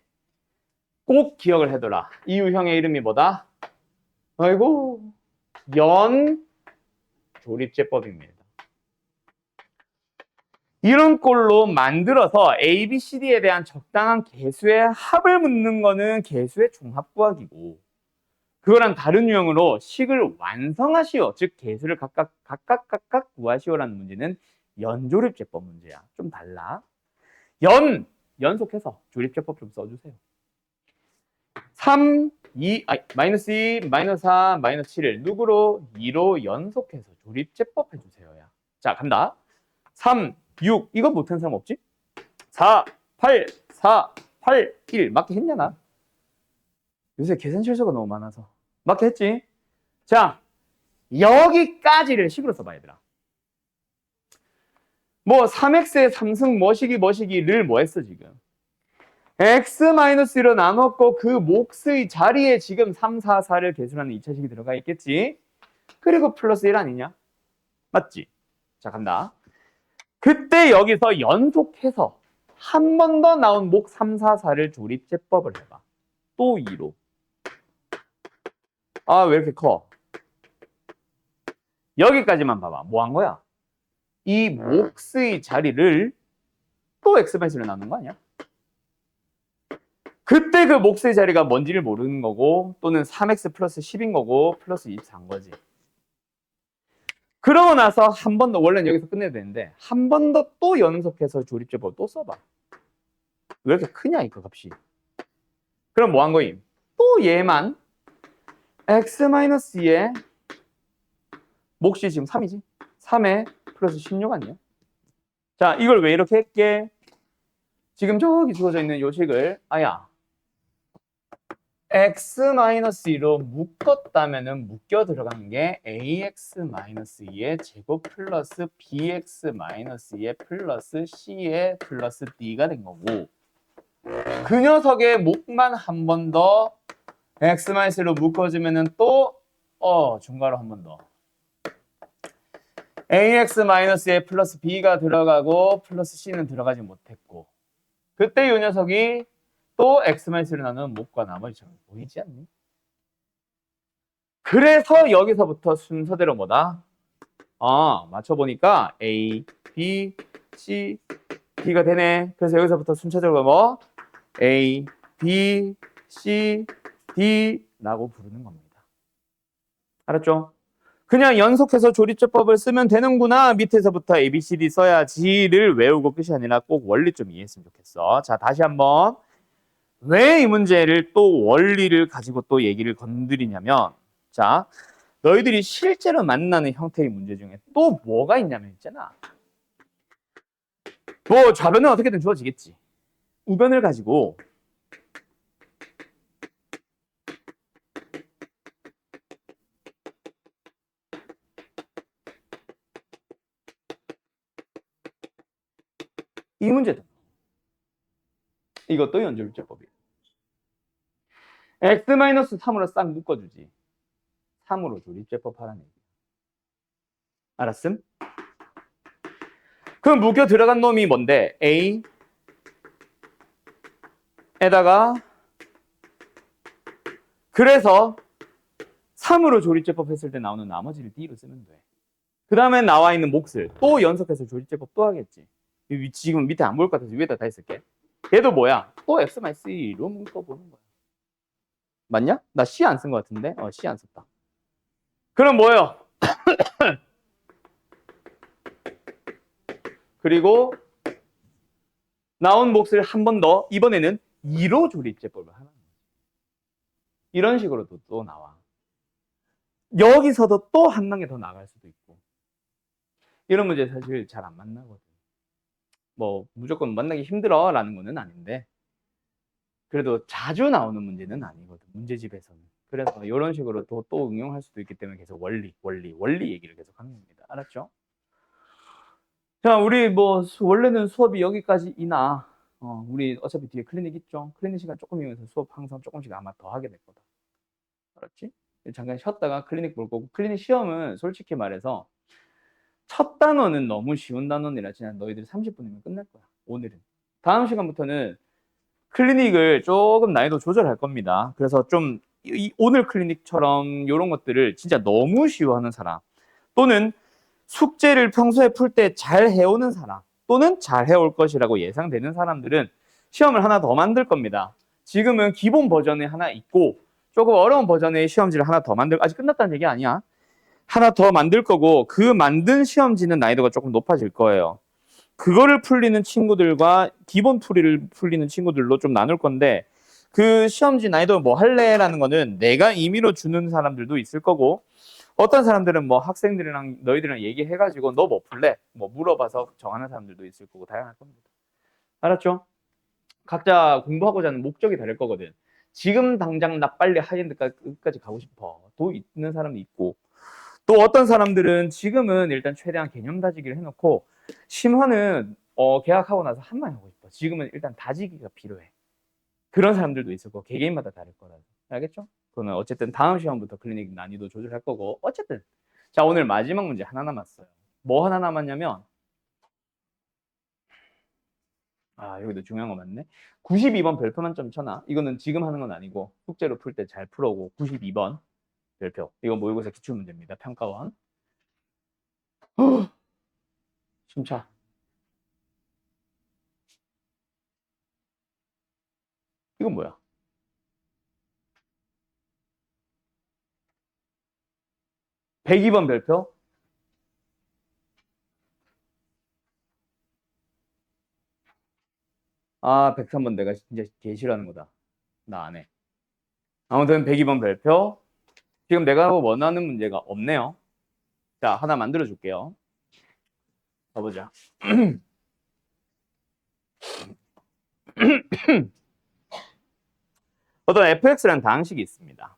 꼭 기억을 해둬라. 이 유형의 이름이 뭐다? 아이고, 연조립제법입니다. 이런 꼴로 만들어서 ABCD에 대한 적당한 개수의 합을 묻는 거는 개수의 종합 구하기고, 그거랑 다른 유형으로 식을 완성하시오, 즉 개수를 각각 구하시오라는 문제는 연조립제법 문제야. 좀 달라. 연속해서 조립제법 좀 써주세요. 3, 2, 마이너스 2, 마이너스 4, 마이너스 7을 누구로? 2로 연속해서 조립제법 해주세요. 야. 자, 간다. 3, 6, 이거 못한 사람 없지? 4, 8, 4, 8, 1. 맞게 했냐, 나? 요새 계산 실수가 너무 많아서. 맞게 했지? 자, 여기까지를 식으로 써봐, 얘들아. 뭐 3x의 3승 뭐시기를 뭐 했어, 지금? x-1로 나눴고 그 몫의 자리에 지금 3, 4, 4를 계수하는 2차식이 들어가 있겠지? 그리고 플러스 1 아니냐? 맞지? 자, 간다. 그때 여기서 연속해서 한 번 더 나온 목 3, 4, 4를 조립제법을 해봐. 또 2로. 아, 왜 이렇게 커? 여기까지만 봐봐. 뭐 한 거야? 이 몫의 자리를 또 x-1로 나눈 거 아니야? 그때 그 몫의 자리가 뭔지를 모르는 거고, 또는 3x 플러스 10인 거고, 플러스 24인 거지. 그러고 나서 한 번 더, 원래는 여기서 끝내야 되는데, 한 번 더 또 연속해서 조립제법 또 써봐. 왜 이렇게 크냐, 이거 값이. 그럼 뭐 한 거임? 또 얘만 x-2의 몫이 지금 3이지? 3에 플러스 16 아니야? 자, 이걸 왜 이렇게 했게? 지금 저기 주어져 있는 요 식을, x-2로 묶었다면은 묶여 들어간 게 ax-2의 제곱 플러스 bx-2의 플러스 c의 플러스 d가 된 거고, 그 녀석의 목만 한 번 더 x-로 묶어주면은 또 중괄호 한 번 더 ax-의 플러스 b가 들어가고 플러스 c는 들어가지 못했고, 그때 이 녀석이 또 x-를 나누는 목과 나머지처럼 보이지 않니? 그래서 여기서부터 순서대로 뭐다? 맞춰보니까 A, B, C, D가 되네. 그래서 여기서부터 순차적으로 뭐? A, B, C, D 라고 부르는 겁니다. 알았죠? 그냥 연속해서 조립제법을 쓰면 되는구나. 밑에서부터 A, B, C, D 써야지를 외우고 끝이 아니라 꼭 원리 좀 이해했으면 좋겠어. 자, 다시 한번. 왜 이 문제를 또 원리를 가지고 또 얘기를 건드리냐면, 자, 너희들이 실제로 만나는 형태의 문제 중에 또 뭐가 있냐면 있잖아. 뭐 좌변은 어떻게든 주어지겠지. 우변을 가지고 이 문제다. 이것도 연조립제법이에요. x-3으로 싹 묶어주지. 3으로 조립제법 하라는 얘기야. 알았음? 그럼 묶여 들어간 놈이 뭔데? A 에다가 그래서 3으로 조립제법 했을 때 나오는 나머지를 D로 쓰면 돼. 그 다음에 나와 있는 몫을 또 연속해서 조립제법 또 하겠지. 지금 밑에 안 보일 것 같아서 위에다 다 했을게. 얘도 뭐야? 또 x-c로 묶어보는 거야. 맞냐? 나 C 안 쓴 것 같은데? C 안 썼다. 그럼 뭐예요? 그리고 나온 몫을 한 번 더 이번에는 2로 조립제법을 하는 거지. 이런 식으로도 또 나와. 여기서도 또 한 단계 더 나갈 수도 있고. 이런 문제 사실 잘 안 만나거든. 뭐 무조건 만나기 힘들어라는 거는 아닌데 그래도 자주 나오는 문제는 아니거든. 문제집에서는. 그래서 이런 식으로 또 응용할 수도 있기 때문에 계속 원리 얘기를 계속 하는 겁니다. 알았죠? 자, 우리 뭐 원래는 수업이 여기까지이나 우리 어차피 뒤에 클리닉 있죠? 클리닉 시간 조금이면서 수업 항상 조금씩 아마 더 하게 될 거다. 알았지? 잠깐 쉬었다가 클리닉 볼 거고 클리닉 시험은 솔직히 말해서 첫 단원은 너무 쉬운 단원이라 그냥 너희들 30분이면 끝날 거야. 오늘은. 다음 시간부터는 클리닉을 조금 난이도 조절할 겁니다. 그래서 좀 오늘 클리닉처럼 이런 것들을 진짜 너무 쉬워하는 사람 또는 숙제를 평소에 풀 때 잘 해오는 사람 또는 잘 해올 것이라고 예상되는 사람들은 시험을 하나 더 만들 겁니다. 지금은 기본 버전이 하나 있고 조금 어려운 버전의 시험지를 하나 더 아직 끝났다는 얘기 아니야. 하나 더 만들 거고 그 만든 시험지는 난이도가 조금 높아질 거예요. 그거를 풀리는 친구들과 기본 풀이를 풀리는 친구들로 좀 나눌 건데 그 시험지 난이도 뭐 할래라는 거는 내가 임의로 주는 사람들도 있을 거고 어떤 사람들은 뭐 학생들이랑 너희들이랑 얘기해가지고 너 뭐 풀래? 뭐 물어봐서 정하는 사람들도 있을 거고 다양할 겁니다. 알았죠? 각자 공부하고자 하는 목적이 다를 거거든. 지금 당장 나 빨리 하이엔드까지 가고 싶어. 또 있는 사람도 있고 또 어떤 사람들은 지금은 일단 최대한 개념 다지기를 해놓고 심화는 계약하고 나서 한 번 하고 싶어. 지금은 일단 다지기가 필요해. 그런 사람들도 있을 거고 개개인마다 다를 거라서. 알겠죠? 그거는 어쨌든 다음 시험부터 클리닉 난이도 조절할 거고 어쨌든 자 오늘 마지막 문제 하나 남았어요. 뭐 하나 남았냐면 여기도 중요한 거 맞네. 92번 별표 만점 쳐놔. 이거는 지금 하는 건 아니고 숙제로 풀 때 잘 풀어오고 92번 별표. 이거 모의고사 기출문제입니다. 평가원. 숨차. 이건 뭐야? 102번 별표? 103번 내가 진짜 개 싫어하는 거다. 나 안 해. 아무튼 102번 별표. 지금 내가 원하는 문제가 없네요. 자, 하나 만들어 줄게요. 가보자. 어떤 fx라는 다항식이 있습니다.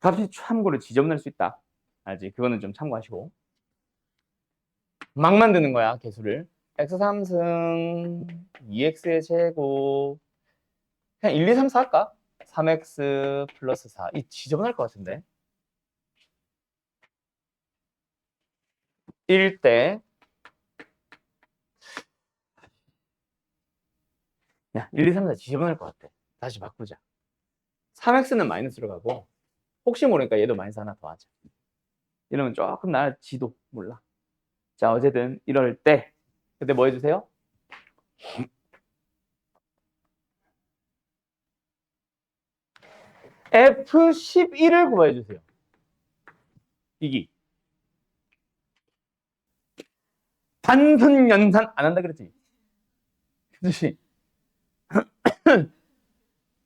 값이 참고로 지저분할 수 있다. 알지? 그거는 좀 참고하시고. 막 만드는 거야, 개수를. x3승 2x의 제곱 그냥 1, 2, 3, 4 할까? 3x 플러스 4. 이 지저분할 것 같은데. 1대 야, 1, 2, 3, 4 지저분할 것 같아. 다시 바꾸자. 3x는 마이너스로 가고 혹시 모르니까 얘도 마이너스 하나 더 하자. 이러면 조금 나을지도 몰라. 자, 어쨌든 이럴 때 그때 뭐 해주세요? F11을 구해주세요. 이기. 단순 연산 안 한다 그랬지? 그렇지?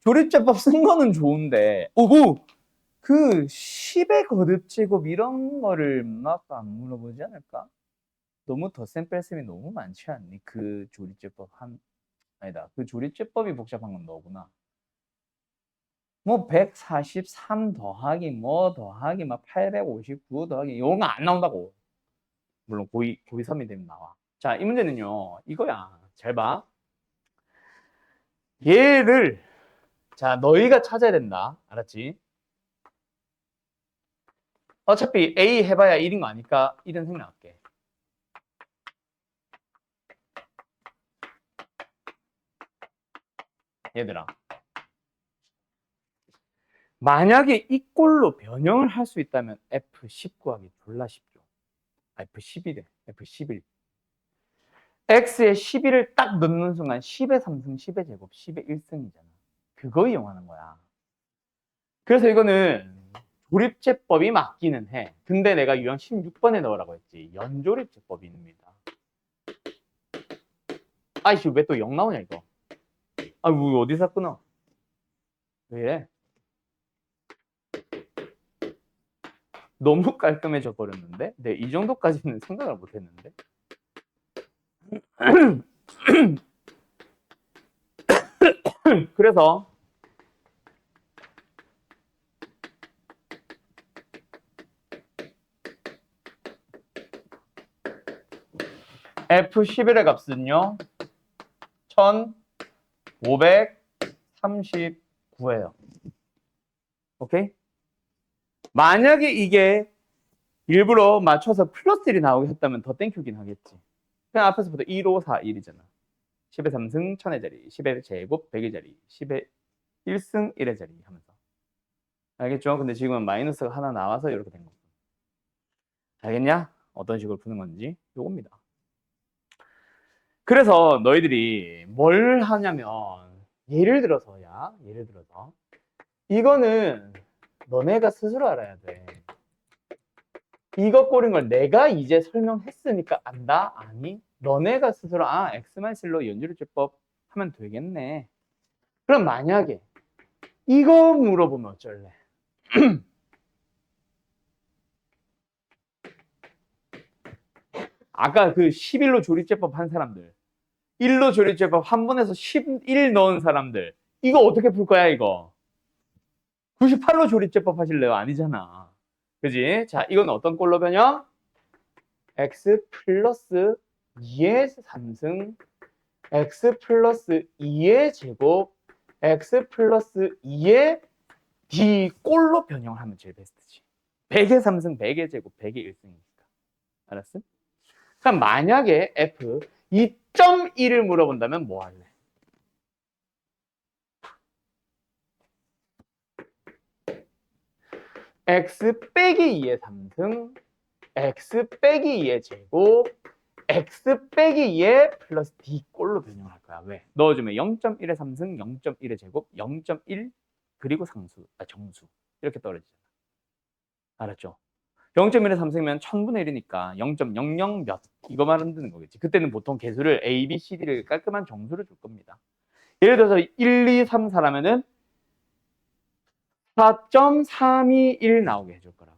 조립제법 쓴 거는 좋은데 오고 그 10의 거듭제곱 이런 거를 막 안 물어보지 않을까? 너무 덧셈 뺄셈이 너무 많지 않니? 그 조립제법 아니다. 그 조립제법이 복잡한 건 너구나. 뭐 143 더하기 뭐 더하기 막 859 더하기 이런 거 안 나온다고. 물론 고2 되면 나와. 자, 이 문제는요. 이거야. 잘 봐. 얘를 자, 너희가 찾아야 된다. 알았지? 어차피 A 해봐야 1인 거 아니까 1은 생략할게. 얘들아. 만약에 이 꼴로 변형을 할 수 있다면 F10 구하기 졸라 쉽죠. F11에 F11. X에 11을 딱 넣는 순간 10의 3승, 10의 제곱, 10의 1승이잖아. 그거 이용하는 거야. 그래서 이거는 조립제법이 맞기는 해. 근데 내가 유형 16번에 넣으라고 했지. 연조립제법입니다. 아이씨, 왜 또 0 나오냐, 이거. 뭐 어디서 끊어? 왜 이래? 너무 깔끔해져 버렸는데? 네, 이 정도까지는 생각을 못 했는데. 그래서 F11의 값은요 1539예요. 오케이? 만약에 이게 일부러 맞춰서 플러스 1이 나오게 했다면 더 땡큐긴 하겠지. 그냥 앞에서부터 1, 5, 4, 1이잖아. 10의 3승 1000의 자리, 10의 제곱 100의 자리, 10의 1승 1의 자리 하면서. 알겠죠? 근데 지금은 마이너스가 하나 나와서 이렇게 된 거고. 알겠냐? 어떤 식으로 푸는 건지 요겁니다. 그래서 너희들이 뭘 하냐면 예를 들어서 이거는 너네가 스스로 알아야 돼. 이거 꼬린 걸 내가 이제 설명했으니까 안다? 아니, 너네가 스스로 X-1로 연주리제법 하면 되겠네. 그럼 만약에 이거 물어보면 어쩔래? 아까 그 11로 조립제법 한 사람들, 1로 조립제법 한 번에서 11 넣은 사람들, 이거 어떻게 풀 거야, 이거? 98로 조립제법 하실래요? 아니잖아. 그지? 자, 이건 어떤 꼴로 변형? x 플러스 2의 3승, x 플러스 2의 제곱, x 플러스 2의 d 꼴로 변형하면 제일 베스트지. 100의 3승, 100의 제곱, 100의 1승이니까. 알았어? 그럼 만약에 f 2.1을 물어본다면 뭐 할래? x 빼기 2의 3승, x 빼기 2의 제곱, x 빼기 2의 플러스 d 꼴로 변형할 거야. 왜? 넣어주면 0.1의 3승, 0.1의 제곱, 0.1 그리고 정수 이렇게 떨어지잖아. 알았죠? 0.1의 3승이면 1000분의 1이니까 0.00 몇 이거 만드는 거겠지. 그때는 보통 개수를 A, B, C, D를 깔끔한 정수를 줄 겁니다. 예를 들어서 1, 2, 3, 4라면은 4.321 나오게 해줄 거라고.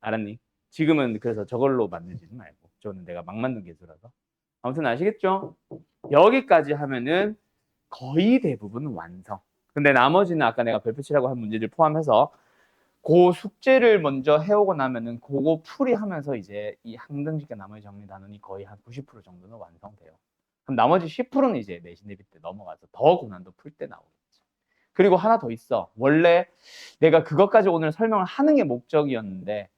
알았니? 지금은 그래서 저걸로 만들지는 말고. 저는 내가 막 만든 개수라서. 아무튼 아시겠죠? 여기까지 하면은 거의 대부분 완성. 근데 나머지는 아까 내가 별표치라고 한 문제들 포함해서 그 숙제를 먼저 해오고 나면은 그거 풀이하면서 이제 이 항등식과 나머지 정리 단원이 거의 한 90% 정도는 완성돼요. 그럼 나머지 10%는 이제 내신 대비 때 넘어가서 더 고난도 풀 때 나오겠지. 그리고 하나 더 있어. 원래 내가 그것까지 오늘 설명을 하는 게 목적이었는데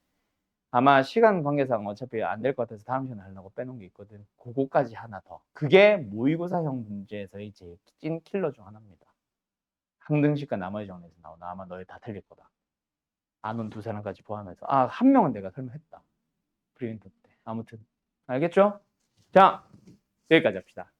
아마 시간 관계상 어차피 안 될 것 같아서 다음 시간에 하려고 빼놓은 게 있거든. 그거까지 하나 더. 그게 모의고사형 문제에서의 제일 찐 킬러 중 하나입니다. 항등식과 나머지 정리에서 나오나 아마 너희 다 틀릴 거다. 안 온 두 사람까지 포함해서. 한 명은 내가 설명했다. 프리윈터 때. 아무튼 알겠죠? 자, 여기까지 합시다.